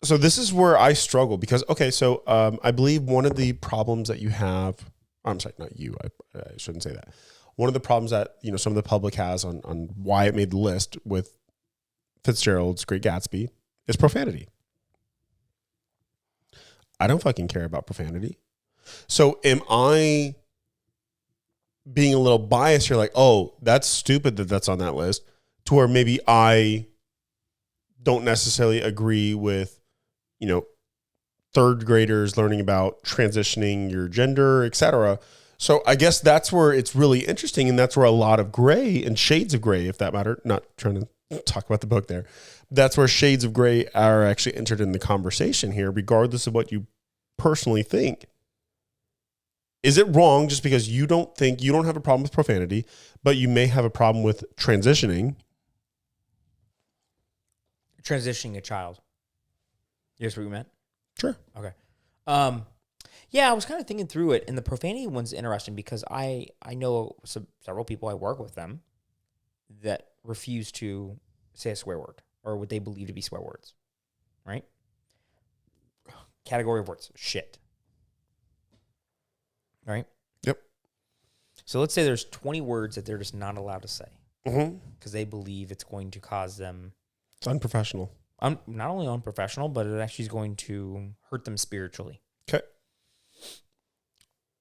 So this is where I struggle because, okay, so I believe one of the problems that you have, I'm sorry, not you, I shouldn't say that. One of the problems that, some of the public has on why it made the list with Fitzgerald's Great Gatsby is profanity. I don't fucking care about profanity. So am I being a little biased here like, oh, that's stupid that that's on that list, to where maybe I don't necessarily agree with, 3rd graders learning about transitioning your gender, etc. So I guess that's where it's really interesting, and that's where a lot of gray and shades of gray, if that matter, not trying to talk about the book there, that's where shades of gray are actually entered in the conversation here, regardless of what you personally think. Is it wrong just because you don't have a problem with profanity, but you may have a problem with transitioning a child? Here's what you meant? Sure. Okay. Yeah, I was kind of thinking through it, and the profanity one's interesting because I know several people, I work with them, that refuse to say a swear word or what they believe to be swear words, right? Category of words, shit. Right? Yep. So let's say there's 20 words that they're just not allowed to say because they believe it's going to cause them... It's unprofessional. Not only unprofessional, but it actually is going to hurt them spiritually. Okay.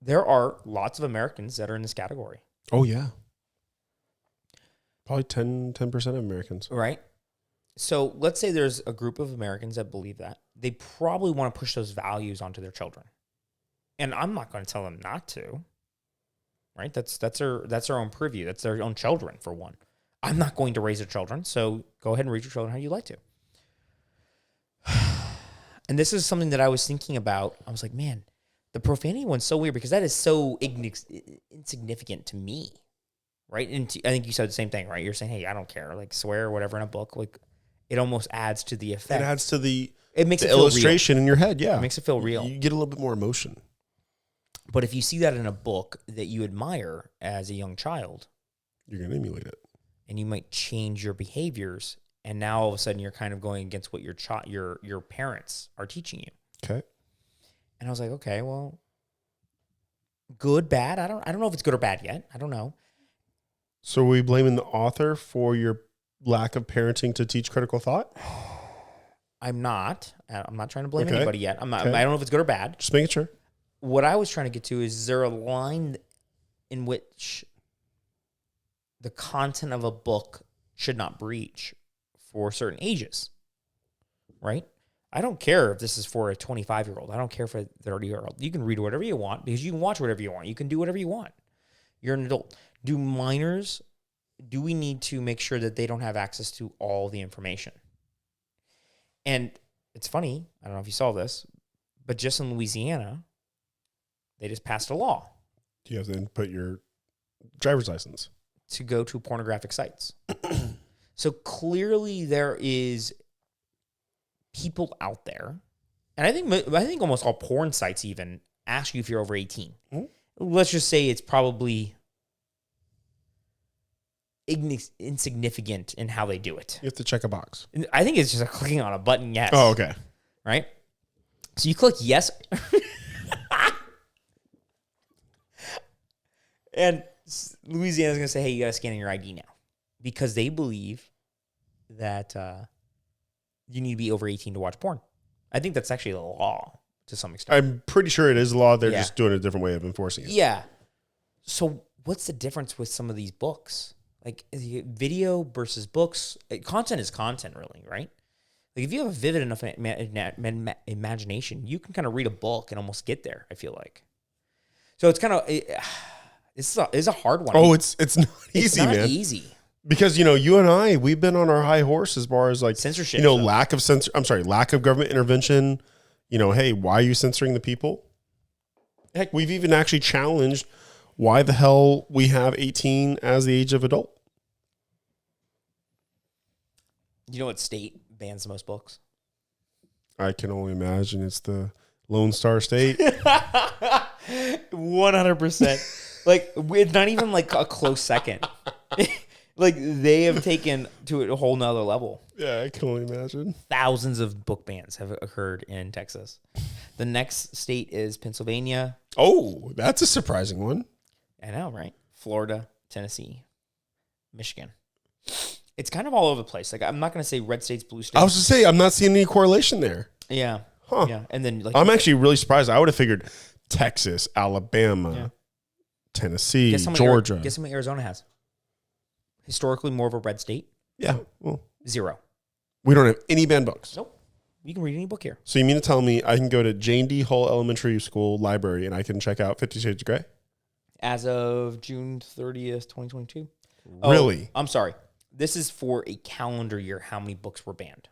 There are lots of Americans that are in this category. Oh, yeah. Probably 10% of Americans. Right? So let's say there's a group of Americans that believe that. They probably want to push those values onto their children. And I'm not going to tell them not to. Right? That's their own purview. That's their own children, for one. I'm not going to raise their children, so go ahead and raise your children how you like to. And this is something that I was thinking about. I was like, man, the profanity one's so weird because that is so insignificant to me, right? And I think you said the same thing, right? You're saying, hey, I don't care, like swear or whatever in a book. Like it almost adds to the effect. It adds to it makes the it feel illustration real. in your head. Yeah, it makes it feel real. You get a little bit more emotion. But if you see that in a book that you admire as a young child, you're going to emulate it, and you might change your behaviors. And now all of a sudden you're kind of going against what your parents are teaching you. Okay. And I was like, okay, well, good, bad. I don't know if it's good or bad yet. I don't know. So are we blaming the author for your lack of parenting to teach critical thought? I'm not trying to blame anybody yet. I'm not. Okay. I don't know if it's good or bad. Just making sure. What I was trying to get to is there a line in which the content of a book should not breach for certain ages, right? I don't care if this is for a 25-year-old. I don't care for a 30-year-old. You can read whatever you want because you can watch whatever you want. You can do whatever you want. You're an adult. Do we need to make sure that they don't have access to all the information? And it's funny, I don't know if you saw this, but just in Louisiana, they just passed a law. You have to input your driver's license to go to pornographic sites. So clearly there is people out there, and I think almost all porn sites even ask you if you're over 18. Mm-hmm. Let's just say it's probably insignificant in how they do it. You have to check a box. I think it's just a clicking on a button, yes. Oh, okay. Right? So you click yes. And Louisiana's going to say, hey, you got to scan in your ID now. Because they believe that you need to be over 18 to watch porn. I think that's actually the law to some extent. I'm pretty sure it is law. They're just doing a different way of enforcing it. Yeah. So what's the difference with some of these books? Like video versus books. Content is content, really, right? Like if you have a vivid enough imagination, you can kind of read a book and almost get there, I feel like. So it's kind of... It's a hard one. Oh, it's not easy, it's not man. easy. Because, you and I, we've been on our high horse as far as like censorship. Lack of government intervention. Hey, why are you censoring the people? Heck, we've even actually challenged why the hell we have 18 as the age of adult. You know what state bans the most books? I can only imagine it's the Lone Star State. 100%. Like, it's not even like a close second. Like, they have taken to a whole nother level. Yeah, I can only imagine. Thousands of book bans have occurred in Texas. The next state is Pennsylvania. Oh, that's a surprising one. I know, right? Florida, Tennessee, Michigan. It's kind of all over the place. Like, I'm not going to say red states, blue states. I was to say, I'm not seeing any correlation there. Yeah. Huh. Yeah. And then, I'm actually really surprised. I would have figured Texas, Alabama, Tennessee, Georgia. Guess how many Arizona has? Historically, more of a red state. Yeah. Well, 0. We don't have any banned books. Nope. You can read any book here. So you mean to tell me I can go to Jane D. Hull Elementary School library and I can check out 50 Shades of Grey? As of June 30th, 2022. Really? Oh, I'm sorry. This is for a calendar year, how many books were banned.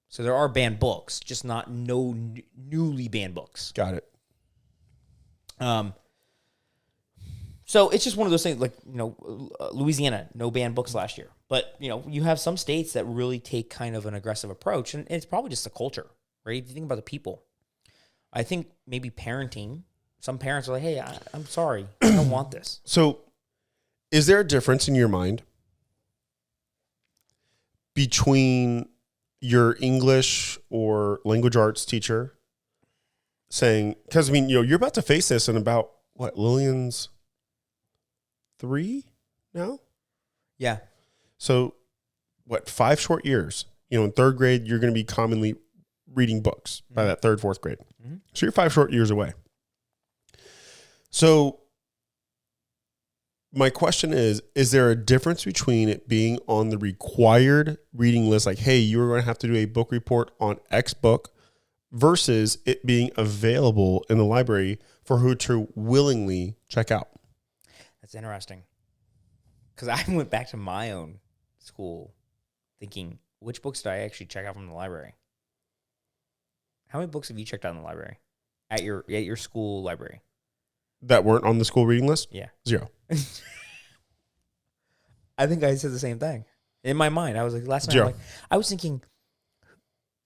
So there are banned books, just not newly banned books. Got it. So it's just one of those things, like, Louisiana, no banned books last year. But, you have some states that really take kind of an aggressive approach, and it's probably just the culture, right? If you think about the people. I think maybe parenting, some parents are like, hey, I'm sorry, I don't want this. So is there a difference in your mind between your English or language arts teacher saying, because, you're about to face this in about, Lillian's 3 now? Yeah. So 5 short years, in 3rd grade, you're going to be commonly reading books by that 3rd, 4th grade. Mm-hmm. So you're 5 short years away. So my question is there a difference between it being on the required reading list, like, hey, you're going to have to do a book report on X book, versus it being available in the library for who to willingly check out? That's interesting. Because I went back to my own school thinking, which books did I actually check out from the library? How many books have you checked out in the library? At your school library? That weren't on the school reading list? Yeah. 0. I think I said the same thing. In my mind, I was like, last night, 0. I was thinking,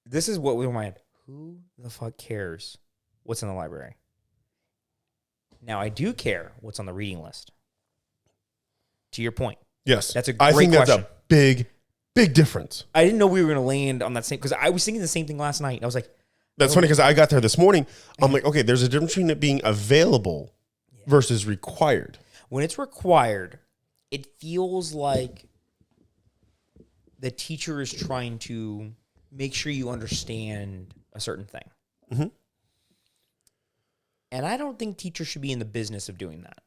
this is what was in my head. Who the fuck cares what's in the library? Now, I do care what's on the reading list. To your point. Yes. That's a great question. That's a big difference. I didn't know we were going to land on that same, because I was thinking the same thing last night. I was like, that's funny, because I got there this morning. I'm like, okay, there's a difference between it being available versus required. When it's required, it feels like the teacher is trying to make sure you understand a certain thing. Mm-hmm. And I don't think teachers should be in the business of doing that.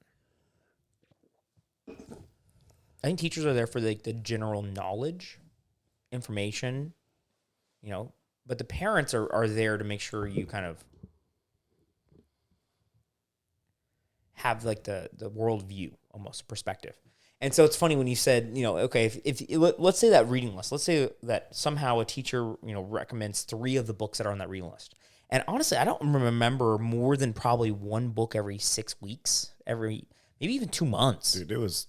I think teachers are there for like the general knowledge, information, but the parents are there to make sure you kind of have like the worldview, almost perspective. And so it's funny when you said, okay, if let's say that reading list, let's say that somehow a teacher, recommends 3 of the books that are on that reading list. And honestly, I don't remember more than probably 1 book every 6 weeks, maybe even 2 months. Dude, it was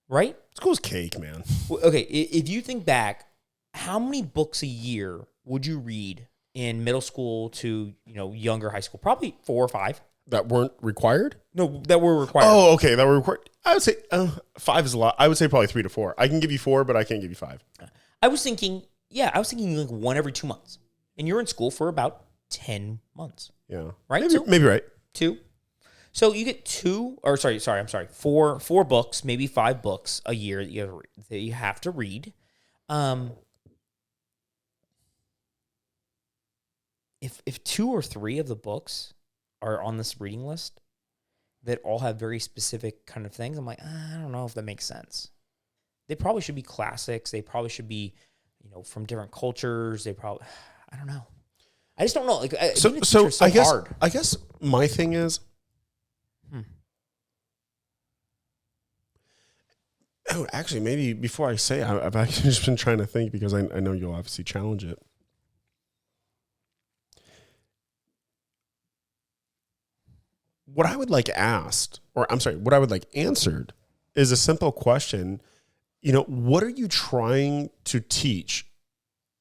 right. School's cake, man. Well, okay, if you think back, how many books a year would you read in middle school to younger high school? Probably 4 or 5. That weren't required? No, that were required. Oh, okay, that were required. I would say 5 is a lot. I would say probably 3 to 4. I can give you 4, but I can't give you 5. I was thinking like 1 every 2 months, and you're in school for about 10 months. Yeah, right. Maybe right. 2. So you get 4 books, maybe 5 books a year that you have to read. If 2 or 3 of the books are on this reading list that all have very specific kind of things, I'm like, I don't know if that makes sense. They probably should be classics. They probably should be, from different cultures. I don't know. I just don't know. Like, so I guess my thing is, oh, actually, maybe before I say, I've actually just been trying to think because I know you'll obviously challenge it. What I would like asked, or I'm sorry, what I would like answered is a simple question. What are you trying to teach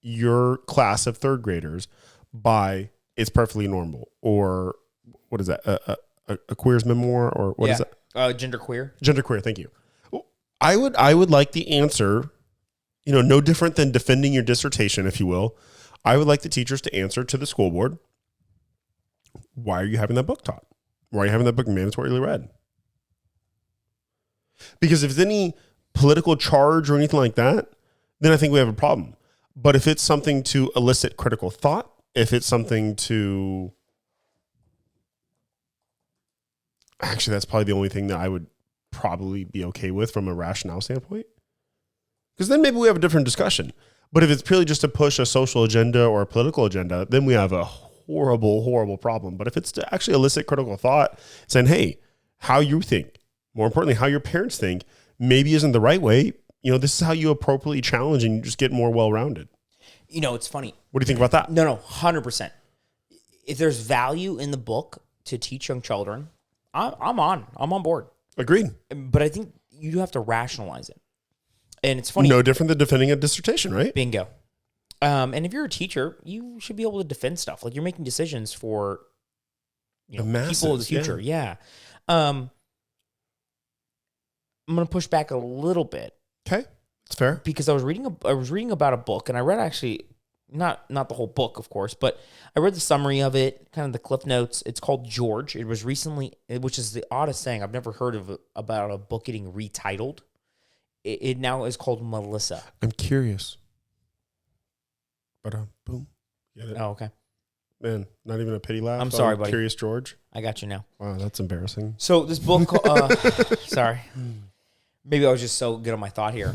your class of 3rd graders by it's perfectly normal? Or what is that? A queer's memoir? Or what is that? Genderqueer. Genderqueer, thank you. I would like the answer, no different than defending your dissertation, if you will. I would like the teachers to answer to the school board, why are you having that book taught? Why are you having that book mandatorily read? Because if there's any political charge or anything like that, then I think we have a problem. But if it's something to elicit critical thought, if it's something to... Actually, that's probably the only thing that I would probably be okay with from a rationale standpoint. Because then maybe we have a different discussion. But if it's purely just to push a social agenda or a political agenda, then we have a horrible, horrible problem. But if it's to actually elicit critical thought, saying, hey, how you think, more importantly, how your parents think, maybe isn't the right way. This is how you appropriately challenge and you just get more well-rounded. It's funny. What do you think about that? No, 100%. If there's value in the book to teach young children, I'm on board. Agreed. But I think you have to rationalize it. And it's funny. No different than defending a dissertation, right? Bingo. And if you're a teacher, you should be able to defend stuff. Like, you're making decisions for masses, people of the future. Yeah. I'm going to push back a little bit. Okay, it's fair. Because I was reading about a book, and I read actually not the whole book, of course, but I read the summary of it, kind of the cliff notes. It's called George. It was recently, which is the oddest thing. I've never heard about a book getting retitled. It now is called Melissa. I'm curious. But boom. Get it? Oh, okay. Man, not even a pity laugh. I'm sorry, buddy. Curious George. I got you now. Wow, that's embarrassing. So this book, sorry. Maybe I was just so good on my thought here.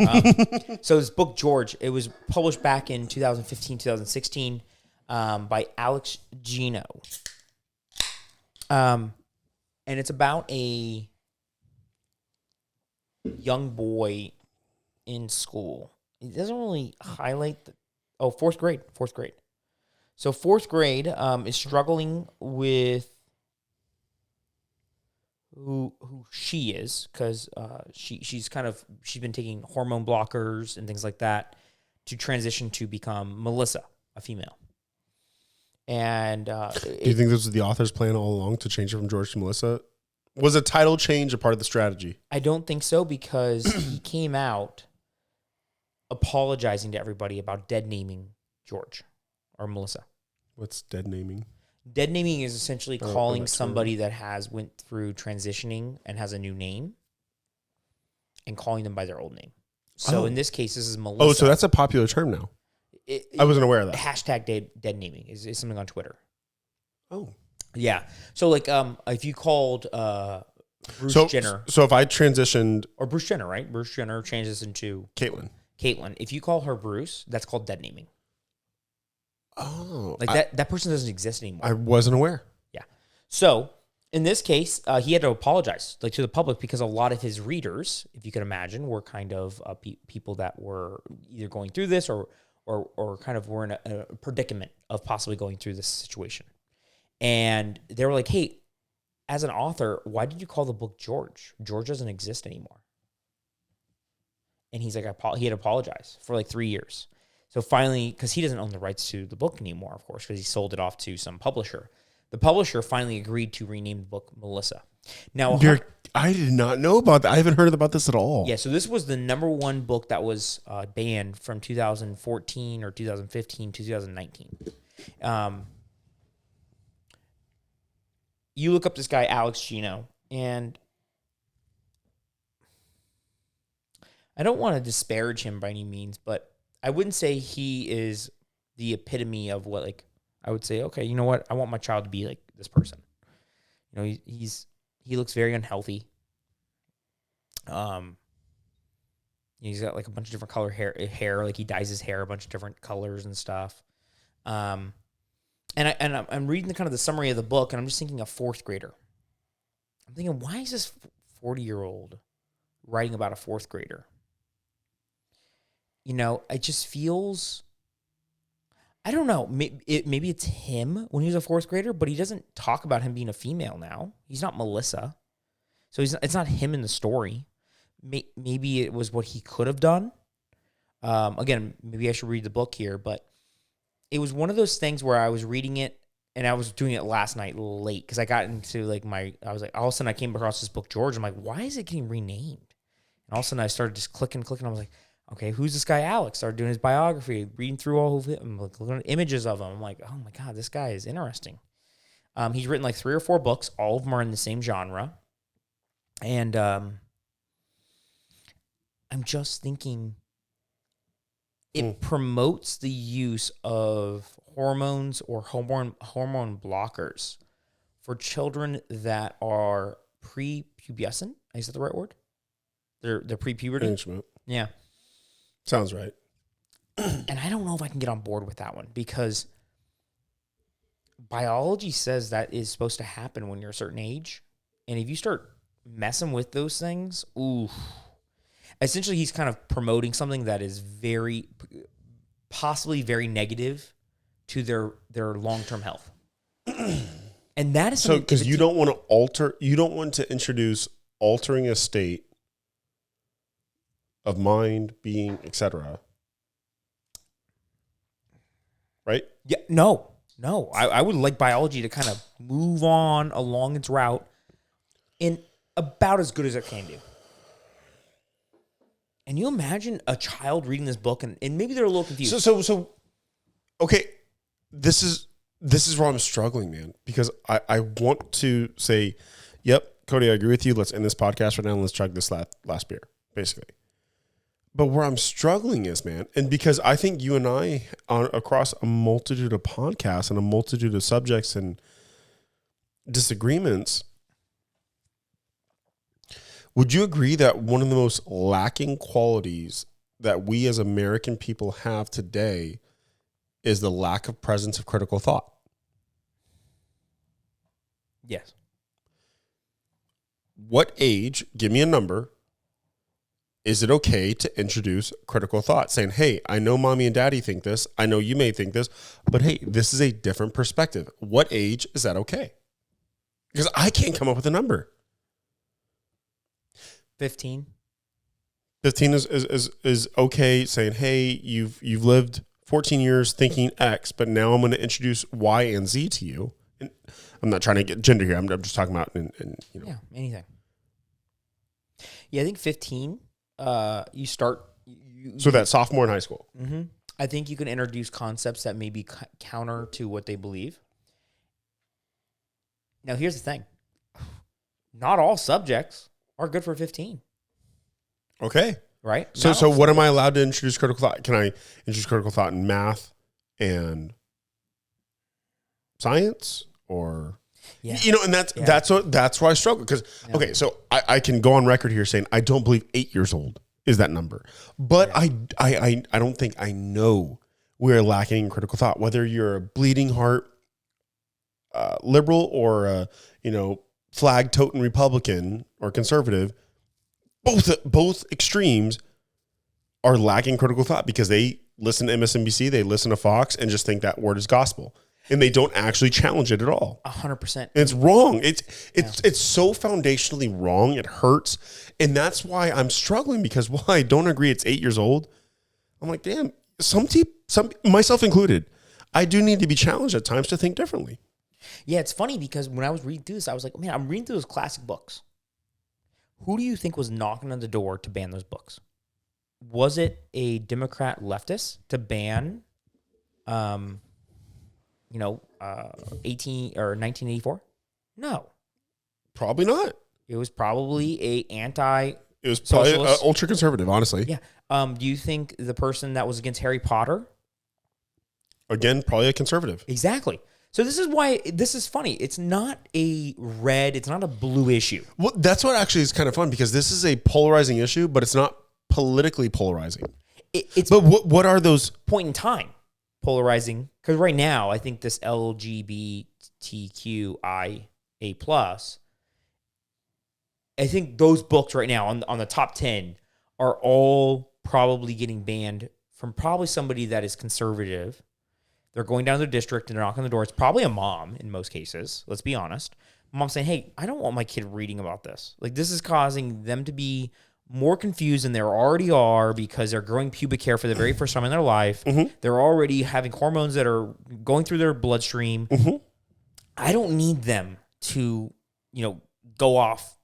So this book, George, it was published back in 2015, 2016 by Alex Gino. And it's about a young boy in school. It doesn't really highlight fourth grade. So fourth grade is struggling with who she is, because she's been taking hormone blockers and things like that to transition to become Melissa, a female. And do you think this was the author's plan all along to change it from George to Melissa? Was a title change a part of the strategy? I don't think so, because he came out apologizing to everybody about dead naming George or Melissa. What's dead naming? Dead naming is essentially calling somebody that went through transitioning and has a new name and calling them by their old name. So in this case, this is Melissa. Oh, so that's a popular term now. I wasn't aware of that. Hashtag dead naming is something on Twitter. Oh. Yeah. So like if you called Bruce So Jenner. so if I transitioned Or Bruce Jenner, right? Bruce Jenner changes into Caitlyn. Caitlyn. If you call her Bruce, that's called dead naming. Oh, Like that person doesn't exist anymore. I wasn't aware. Yeah. So in this case, he had to apologize like to the public because a lot of his readers, if you can imagine, were kind of people that were either going through this or kind of were in a predicament of possibly going through this situation. And they were like, hey, as an author, why did you call the book George? George doesn't exist anymore. And he's like, he had to apologize for like 3 years. So finally, because he doesn't own the rights to the book anymore, of course, because he sold it off to some publisher. The publisher finally agreed to rename the book Melissa. Now, I did not know about that. I haven't heard about this at all. yeah, so this was the #1 book that was banned from 2014 or 2015 to 2019. You look up this guy, Alex Gino, and I don't want to disparage him by any means, but I wouldn't say he is the epitome of what, like, I would say, okay, you know what? I want my child to be like this person. You know, he looks very unhealthy. He's got like a bunch of different color hair, like he dyes his hair a bunch of different colors and stuff. And I'm reading the kind of the summary of the book, and I'm just thinking a fourth grader. I'm thinking, why is this 40-year-old writing about a fourth grader? You know, it just feels, I don't know, maybe it's him when he was a fourth grader, but he doesn't talk about him being a female now. He's not Melissa. So it's not him in the story. Maybe it was what he could have done. Again, maybe I should read the book here, but it was one of those things where I was reading it, and I was doing it last night late because I got into like I was like, all of a sudden I came across this book, George. I'm like, why is it getting renamed? And all of a sudden I started just clicking. I was like, okay, who's this guy Alex? Started doing his biography, reading through all of it. I'm like, looking at images of him. I'm like, oh my God, this guy is interesting. He's written like 3 or 4 books. All of them are in the same genre. And I'm just thinking it promotes the use of hormones or hormone blockers for children that are prepubescent. Is that the right word? They're pre-puberty. Yeah. Sounds right. And I don't know if I can get on board with that one because biology says that is supposed to happen when you're a certain age. And if you start messing with those things, ooh. Essentially, he's kind of promoting something that is possibly very negative to their long-term health. And that is so because you don't want to introduce altering a state of mind, being, etc. Right? Yeah, no. I would like biology to kind of move on along its route in about as good as it can do. And you imagine a child reading this book and maybe they're a little confused. So okay, this is where I'm struggling, man, because I want to say, yep, Cody, I agree with you. Let's end this podcast right now and let's chug this last beer, basically. But where I'm struggling is, man, and because I think you and I, across a multitude of podcasts and a multitude of subjects and disagreements, would you agree that one of the most lacking qualities that we as American people have today is the lack of presence of critical thought? Yes. What age, give me a number, is it okay to introduce critical thought? Saying, hey, I know mommy and daddy think this. I know you may think this, but hey, this is a different perspective. What age is that okay? Because I can't come up with a number. 15. 15 is okay, saying, hey, you've lived 14 years thinking X, but now I'm going to introduce Y and Z to you. And I'm not trying to get gender here. I'm just talking about, Yeah, anything. Yeah, I think 15, you start. So that sophomore in high school. Mm-hmm. I think you can introduce concepts that may be counter to what they believe. Now, here's the thing. Not all subjects are good for 15. Okay. Right? So what am I allowed to introduce critical thought? Can I introduce critical thought in math and science or? Yeah. You know, and that's why I struggle because okay, so I can go on record here saying I don't believe 8 years old is that number, but I don't think I know we're lacking in critical thought. Whether you're a bleeding heart liberal or a flag toting Republican or conservative, both extremes are lacking critical thought because they listen to MSNBC, they listen to Fox, and just think that word is gospel, and they don't actually challenge it at all. 100%. It's wrong. It's so foundationally wrong. It hurts, and that's why I'm struggling because while I don't agree it's 8 years old, I'm like, damn. Some myself included, I do need to be challenged at times to think differently. Yeah, it's funny because when I was reading through this, I was like, man, I'm reading through those classic books. Who do you think was knocking on the door to ban those books? Was it a Democrat leftist to ban, 1984? No, Probably not. it was probably a anti. It was probably Socialist. ultra conservative, honestly. Yeah. Do you think the person that was against Harry Potter? Again, probably a conservative. Exactly. So this is why this is funny. It's not a red. It's not a blue issue. Well, that's what actually is kind of fun because this is a polarizing issue, but it's not politically polarizing. It's But what are those? point in time polarizing because right now I think this LGBTQIA+, I think those books right now on the top 10 are all probably getting banned from probably somebody that is conservative. They're going down to the district and they're knocking on the door. It's probably a mom in most cases. Let's be honest. Mom saying, hey, I don't want my kid reading about this. Like, this is causing them to be more confused than they already are because they're growing pubic hair for the very first time in their life. Mm-hmm. They're already having hormones that are going through their bloodstream. Mm-hmm. I don't need them to, go off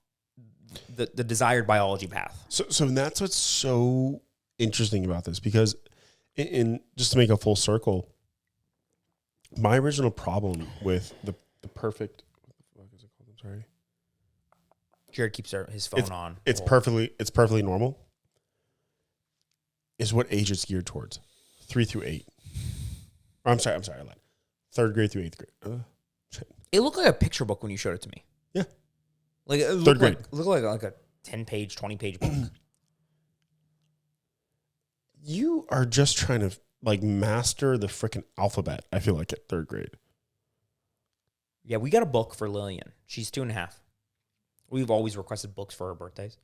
the desired biology path. So that's what's so interesting about this because, in just to make a full circle, my original problem with the perfect, what is it called? I'm sorry. Jared keeps his phone on. It's perfectly normal. Is what age it's geared towards, 3 through 8. Or I'm sorry, I lied. 3rd grade through 8th grade. It looked like a picture book when you showed it to me. Yeah, like it 3rd grade. Looked like a 10-page, 20-page book. You are just trying to master the freaking alphabet. I feel like at 3rd grade. Yeah, we got a book for Lillian. She's 2.5. We've always requested books for her birthdays.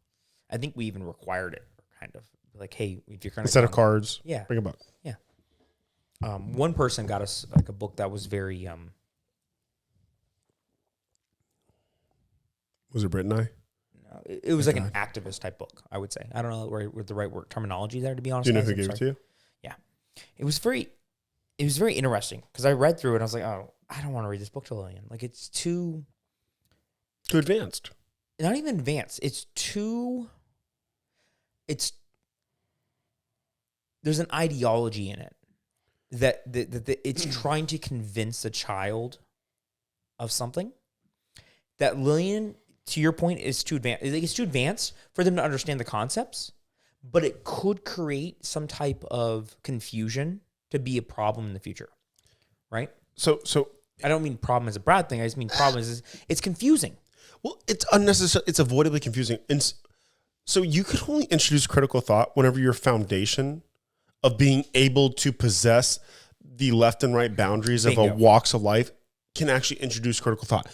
I think we even required it, kind of like, hey, if you're kind of instead of cards, yeah, bring a book. Yeah. One person got us a book that was very Was it Brit and I? No, it was like an activist type book. I would say. I don't know what the right word terminology there. To be honest, Do you know who gave it to you? Yeah, it was very interesting because I read through it and I was like, oh, I don't want to read this book to Lillian. Like, it's too advanced. Not even advanced. There's an ideology in it that it's trying to convince a child of something that Lillian, to your point, is too advanced. It's too advanced for them to understand the concepts, but it could create some type of confusion to be a problem in the future, right? So I don't mean problem as a bad thing. I just mean problem is it's confusing. Well, it's unnecessary. It's avoidably confusing. And so you could only introduce critical thought whenever your foundation of being able to possess the left and right boundaries of a walks of life can actually introduce critical thought.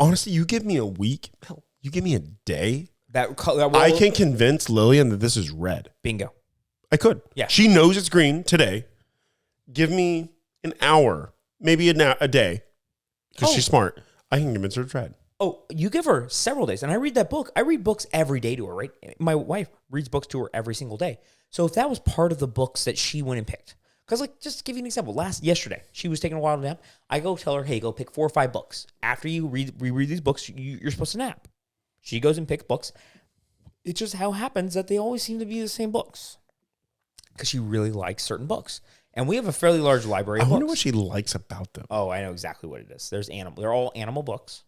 Honestly, you give me a week, hell, you give me a day, I can convince Lillian that this is red. Bingo. I could. Yeah. She knows it's green today. Give me an hour, maybe a day, because she's smart. I can convince her it's red. Oh, you give her several days. And I read that book. I read books every day to her, right? My wife reads books to her every single day. So if that was part of the books that she went and picked, because just to give you an example, yesterday, she was taking a wild nap. I go tell her, hey, go pick 4 or 5 books. After you reread these books, you're supposed to nap. She goes and picks books. It just how happens that they always seem to be the same books because she really likes certain books. And we have a fairly large library of books. I wonder what she likes about them. Oh, I know exactly what it is. They're all animal books.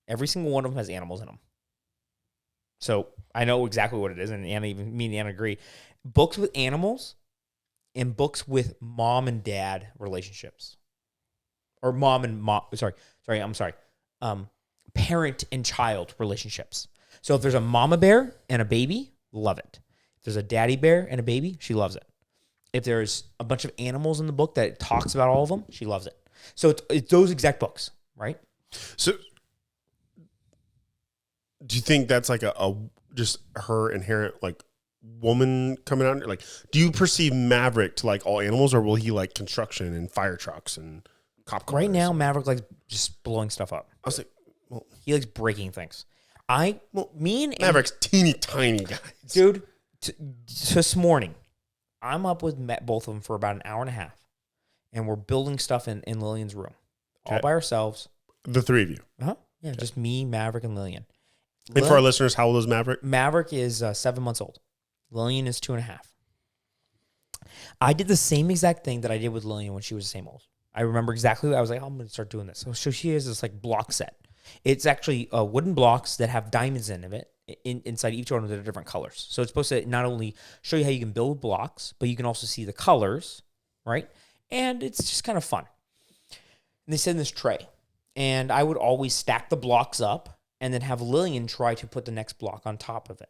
Every single one of them has animals in them. So I know exactly what it is, and Anna, even me and Anna agree. Books with animals and books with mom and dad relationships. Or I'm sorry. parent and child relationships. So if there's a mama bear and a baby, love it. If there's a daddy bear and a baby, she loves it. If there's a bunch of animals in the book that it talks about all of them, she loves it. So it's those exact books, right? So do you think that's like a just her inherent like woman coming out? Like, do you perceive Maverick to like all animals, or will he like construction and fire trucks and cop cars? Right now, Maverick likes just blowing stuff up. I was like, well, He likes breaking things. Me and Maverick's teeny tiny guys. dude, this morning, I'm up with both of them for about an hour and a half, and we're building stuff in Lillian's room, all by ourselves. The three of you. Yeah, just me, Maverick, and Lillian. And for our listeners, how old is Maverick? Maverick is 7 months old. Lillian is 2.5. I did the same exact thing that I did with Lillian when she was the same old. I remember exactly. I was like, I'm going to start doing this. So she has this like block set. It's actually wooden blocks that have diamonds in it. Inside each one that are different colors. So it's supposed to not only show you how you can build blocks, but you can also see the colors, right? And it's just kind of fun. And they sit in this tray. And I would always stack the blocks up and then have Lillian try to put the next block on top of it.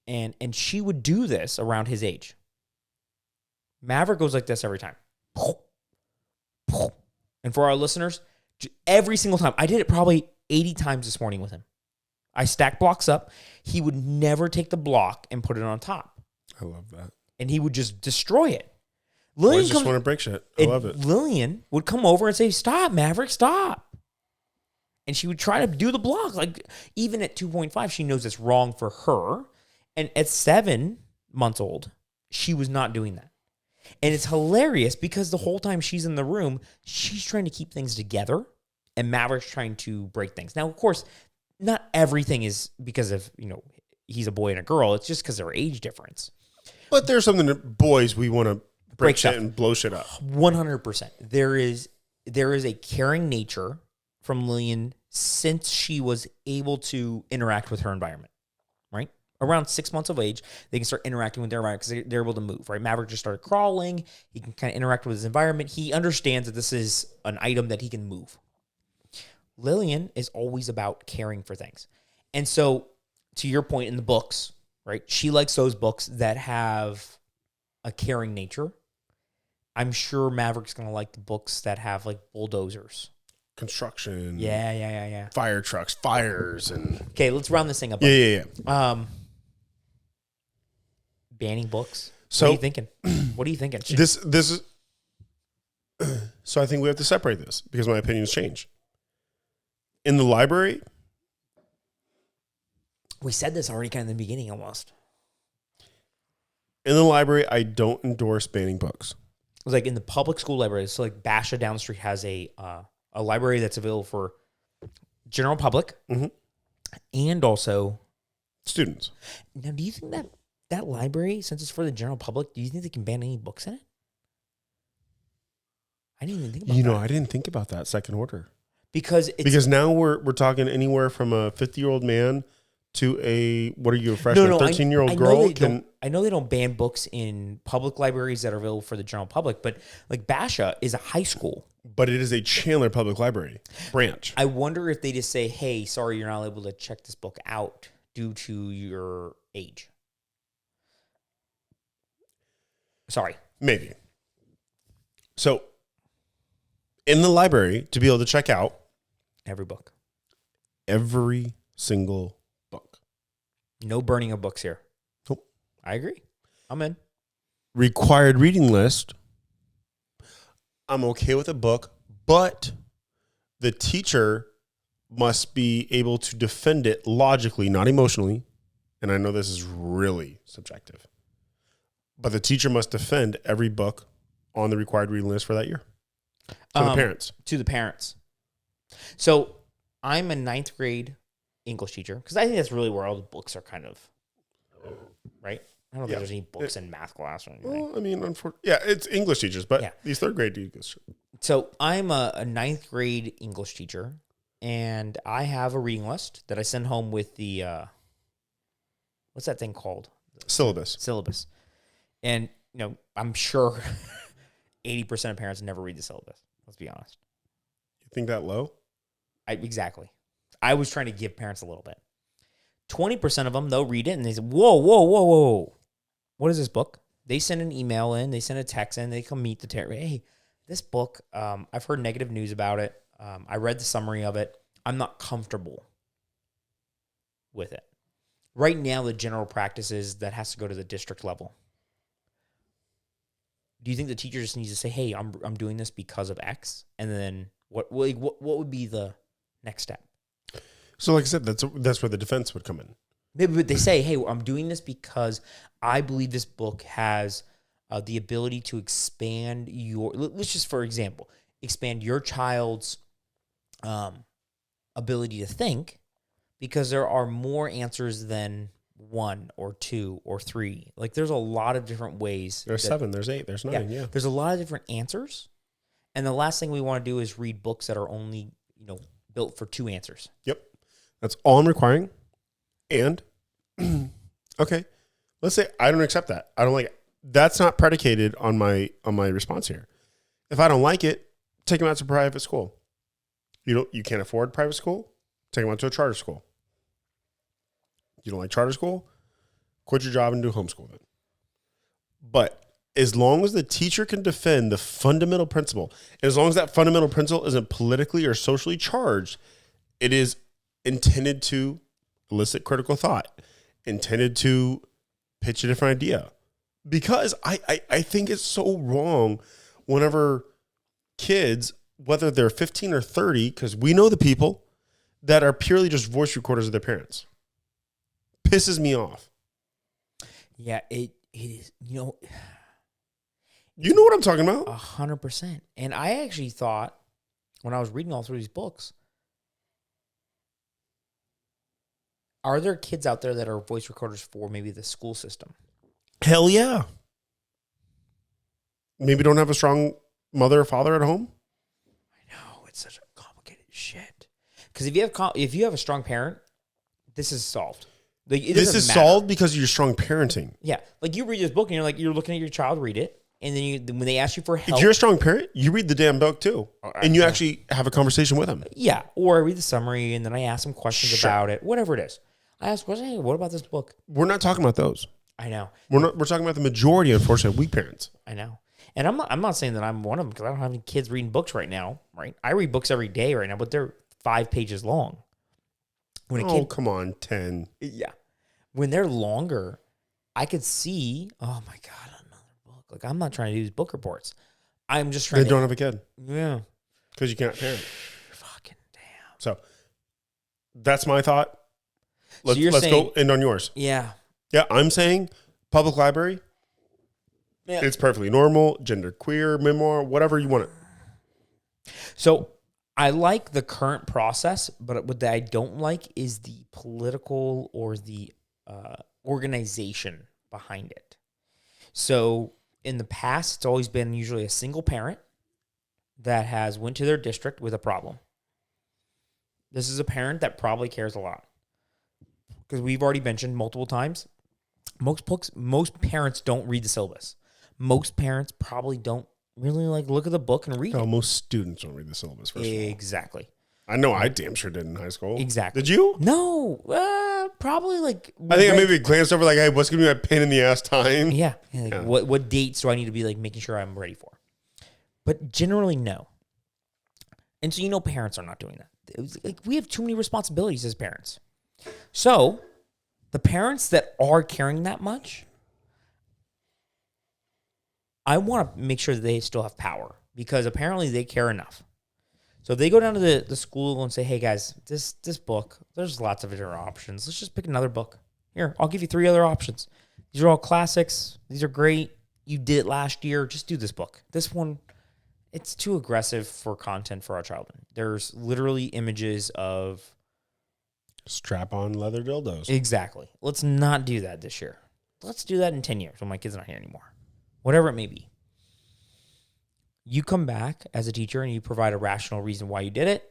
And she would do this around his age. Maverick goes like this every time. And for our listeners, every single time, I did it probably 80 times this morning with him. I stacked blocks up. He would never take the block and put it on top. I love that. And he would just destroy it. Lillian just want to break shit. I love it. Lillian would come over and say, "Stop, Maverick, stop." And she would try to do the block. Like, even at 2.5, she knows it's wrong for her. And at 7 months old, she was not doing that. And it's hilarious because the whole time she's in the room, she's trying to keep things together, and Maverick's trying to break things. Now, of course, not everything is because of, he's a boy and a girl. It's just because of their age difference. But there's something that boys, we want to break shit and blow shit up. 100%. There is a caring nature from Lillian since she was able to interact with her environment, right? Around 6 months of age, they can start interacting with their environment because they're able to move, right? Maverick just started crawling. He can kind of interact with his environment. He understands that this is an item that he can move. Lillian is always about caring for things. And so, to your point in the books, right? She likes those books that have a caring nature. I'm sure Maverick's going to like the books that have like bulldozers. Construction. Yeah. Fire trucks, fires, and... Okay, let's round this thing up. Yeah. Banning books. So, what are you thinking? What are you thinking? This is... So I think we have to separate this because my opinions change. In the library... We said this already kind of in the beginning almost. In the library, I don't endorse banning books. Like in the public school library, so like Basha down the street has a library that's available for general public and also students. Now, do you think that library, since it's for the general public, do you think they can ban any books in it? I didn't even think about that. I didn't think about that second order. Because now we're talking anywhere from a 50-year-old man to a, what are you, a freshman, 13-year-old girl? I know they don't ban books in public libraries that are available for the general public, but like Basha is a high school. But it is a Chandler Public Library branch. I wonder if they just say, hey, sorry, you're not able to check this book out due to your age. Sorry. Maybe. So, in the library, to be able to check out every book. Every single book. No burning of books here. Nope. I agree. I'm in. Required reading list. I'm okay with a book, but the teacher must be able to defend it logically, not emotionally. And I know this is really subjective. But the teacher must defend every book on the required reading list for that year. To the parents. To the parents. So I'm a 9th grade English teacher because I think that's really where all the books are kind of, right? I don't think there's any books in math class or anything. Well, I mean, it's English teachers, but these 3rd grade teachers. So I'm a 9th grade English teacher, and I have a reading list that I send home with the, what's that thing called? Syllabus. And, I'm sure 80% of parents never read the syllabus. Let's be honest. You think that low? Exactly. I was trying to give parents a little bit. 20% of them, they'll read it and they say, whoa, whoa, whoa, whoa. What is this book? They send an email in, they send a text in, they come meet the terror. Hey, this book, I've heard negative news about it. I read the summary of it. I'm not comfortable with it. Right now, the general practice is that has to go to the district level. Do you think the teacher just needs to say, hey, I'm doing this because of X? And then what would be the next step? So like I said, that's where the defense would come in. But they say, hey, I'm doing this because I believe this book has the ability to expand let's just, for example, expand your child's ability to think, because there are more answers than 1 or 2 or 3. Like there's a lot of different ways. There's 7, there's 8, there's 9, yeah. There's a lot of different answers. And the last thing we want to do is read books that are only, built for 2 answers. Yep. That's all I'm requiring. And, okay, let's say I don't accept that. I don't like it. That's not predicated on my response here. If I don't like it, take them out to private school. You can't afford private school? Take them out to a charter school. You don't like charter school? Quit your job and do homeschool then. But as long as the teacher can defend the fundamental principle, and as long as that fundamental principle isn't politically or socially charged, it is intended to elicit critical thought, intended to pitch a different idea. Because I think it's so wrong whenever kids, whether they're 15 or 30, because we know the people that are purely just voice recorders of their parents. Pisses me off. Yeah, it is, You know what I'm talking about? 100%. And I actually thought, when I was reading all through these books, are there kids out there that are voice recorders for maybe the school system? Hell yeah. Maybe don't have a strong mother or father at home? I know, it's such a complicated shit. Because if you have a strong parent, this is solved. This is solved because of your strong parenting. Yeah. Like you read this book and you're looking at your child read it. And then when they ask you for help. If you're a strong parent, you read the damn book too. And you actually have a conversation with them. Yeah. Or I read the summary and then I ask them questions about it. Whatever it is. I ask questions, hey, what about this book? We're not talking about those. I know. We're talking about the majority, unfortunately, of weak parents. I know. And I'm not saying that I'm one of them because I don't have any kids reading books right now, right? I read books every day right now, but they're 5 pages long. Come on, 10. Yeah. When they're longer, I could see, oh my God, another book. Like, I'm not trying to do these book reports. I'm just trying They don't have a kid. Yeah. Because you can't parent. Fucking damn. So, that's my thought. Let's saying, go end on yours. Yeah. Yeah, I'm saying public library. Yeah. It's perfectly normal, gender queer, memoir, whatever you want it. So, I like the current process, but what I don't like is the political or the organization behind it. So in the past, it's always been usually a single parent that has went to their district with a problem. This is a parent that probably cares a lot. Because we've already mentioned multiple times, most parents don't read the syllabus. Most parents probably don't really look at the book and read it. Most students don't read the syllabus, first of all. Exactly. I know I damn sure did in high school. Exactly. Did you? No. Probably I think I maybe glanced over hey, what's going to be my pain in the ass time? Yeah. What dates do I need to be making sure I'm ready for? But generally, no. And so, parents are not doing that. It was we have too many responsibilities as parents. So the parents that are caring that much, I want to make sure that they still have power because apparently they care enough. So if they go down to the school and say, hey, guys, this book, there's lots of different options. Let's just pick another book. Here, I'll give you 3 other options. These are all classics. These are great. You did it last year. Just do this book. This one, it's too aggressive for content for our child. There's literally images of strap-on leather dildos. Exactly. Let's not do that this year. Let's do that in 10 years when my kid's not here anymore. Whatever it may be. You come back as a teacher and you provide a rational reason why you did it.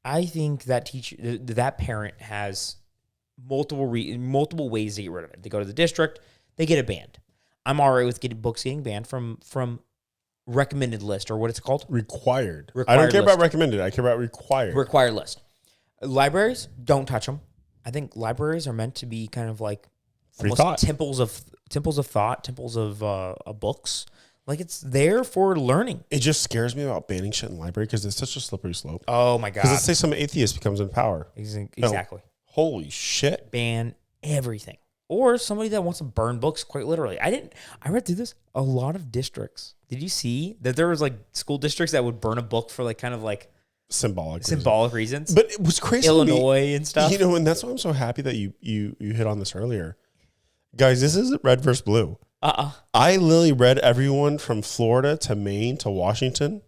I think that parent has multiple ways to get rid of it. They go to the district, they get it banned. I'm all right with books getting banned from recommended list, or what it's called? Required. I Required don't care about list. recommended. I care about required. Required list. Libraries, don't touch them. I think libraries are meant to be kind of like Free almost thought. temples of thought, temples of books. Like it's there for learning. It just scares me about banning shit in the library because it's such a slippery slope. Oh my god! Because let's say some atheist becomes in power. Exactly. Holy shit! Ban everything. Or somebody that wants to burn books, quite literally. I read through this. A lot of districts. Did you see that there was like school districts that would burn a book for like kind of like symbolic reasons? But it was crazy. Illinois and stuff. You know, and that's why I'm so happy that you hit on this earlier. Guys, this isn't red versus blue. I literally read everyone from Florida to Maine to Washington.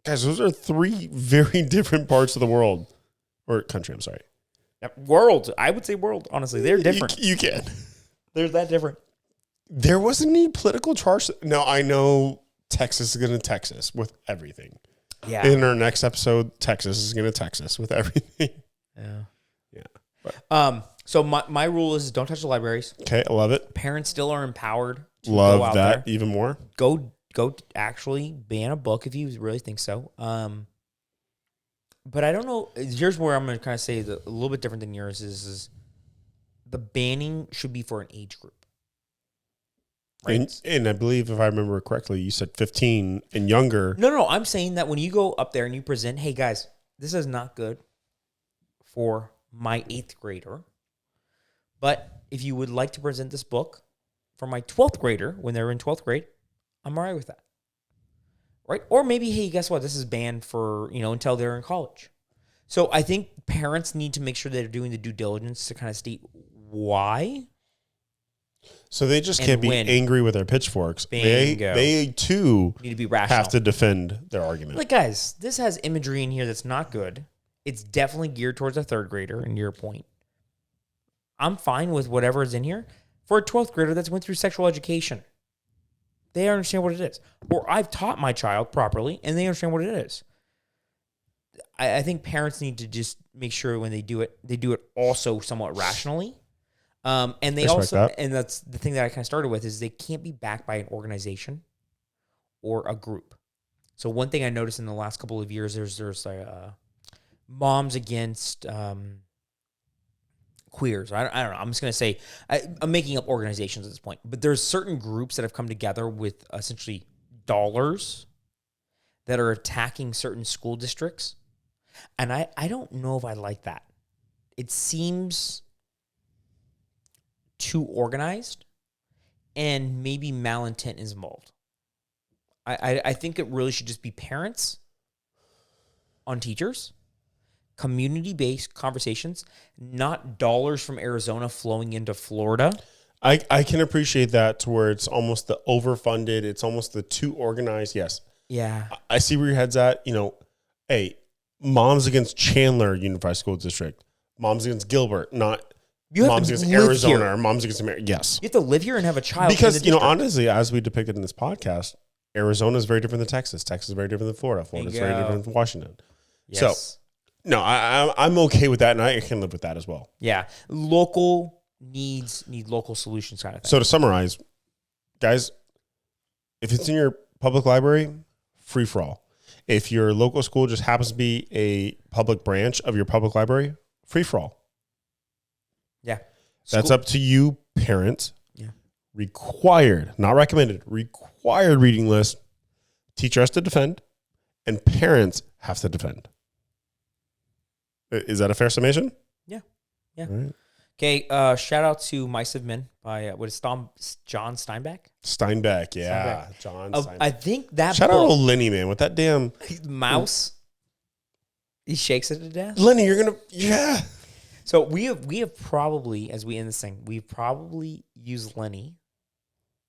Guys, those are 3 very different parts of the world. Or country, I'm sorry. World. I would say world, honestly. They're different. You can. They're that different. There wasn't any political charge. Now, I know Texas is going to Texas with everything. Yeah. In our next episode, Texas is going to Texas with everything. Yeah. But. So my rule is don't touch the libraries. Okay, I love it. Parents still are empowered to Love go out that there. even more. Go actually ban a book if you really think so. But I don't know. Here's where I'm going to kind of say a little bit different than yours is the banning should be for an age group. Right? And I believe, if I remember correctly, you said 15 and younger. No. I'm saying that when you go up there and you present, hey, guys, this is not good for my 8th grader. But if you would like to present this book for my 12th grader when they're in 12th grade, I'm all right with that. Right? Or maybe, hey, guess what? This is banned for, until they're in college. So I think parents need to make sure they're doing the due diligence to kind of state why. So they just And can't be when. angry with their pitchforks. Bingo. They too Need to be rational. have to defend their argument. Like, guys, this has imagery in here that's not good. It's definitely geared towards a 3rd grader, in your point. I'm fine with whatever is in here. For a 12th grader that's went through sexual education, they understand what it is. Or I've taught my child properly, and they understand what it is. I think parents need to just make sure when they do it also somewhat rationally. And they Respect also, that. and that's the thing that I kind of started with, is they can't be backed by an organization or a group. So one thing I noticed in the last couple of years, there's like Moms Against Queers. I don't know. I'm just going to say, I'm making up organizations at this point, but there's certain groups that have come together with essentially dollars that are attacking certain school districts. And I don't know if I like that. It seems too organized and maybe malintent is involved. I think it really should just be parents on teachers, community-based conversations, not dollars from Arizona flowing into Florida. I can appreciate that, to where it's almost the overfunded. It's almost the too organized. Yes. Yeah. I see where your head's at. Hey, Moms Against Chandler Unified School District, Moms Against Gilbert, not Moms Against Arizona or Moms Against America. Yes. You have to live here and have a child. Because, honestly, as we depicted in this podcast, Arizona is very different than Texas. Texas is very different than Florida. Florida is very different than Washington. Yes. So, no, I'm okay with that, and I can live with that as well. Yeah. Local needs need local solutions kind of thing. So to summarize, guys, if it's in your public library, free for all. If your local school just happens to be a public branch of your public library, free for all. Yeah. That's up to you, parents. Yeah. Required, not recommended, required reading list. Teacher has to defend, and parents have to defend. Is that a fair summation? Yeah. All right. Okay. Shout out to Mice of Men by John Steinbeck. Steinbeck, yeah. Steinbeck. John Steinbeck. Steinbeck. I think that Shout out book, to Lenny, man, with that damn mouse. He shakes it to death. Lenny, you're gonna, yeah. So we have probably, as we end this thing, we've probably used Lenny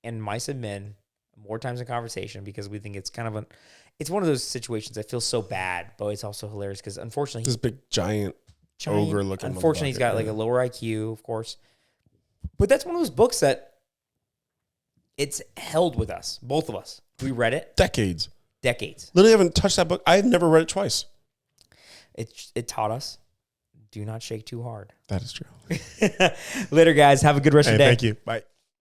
and Mice and Men more times in conversation because we think it's kind of it's one of those situations that feels so bad, but it's also hilarious because unfortunately This big giant ogre looking. Unfortunately, he's got like a lower IQ, of course. But that's one of those books that it's held with us, both of us. We read it decades. Literally haven't touched that book. I've never read it twice. It taught us, do not shake too hard. That is true. Later, guys. Have a good rest of your day. Thank you. Bye.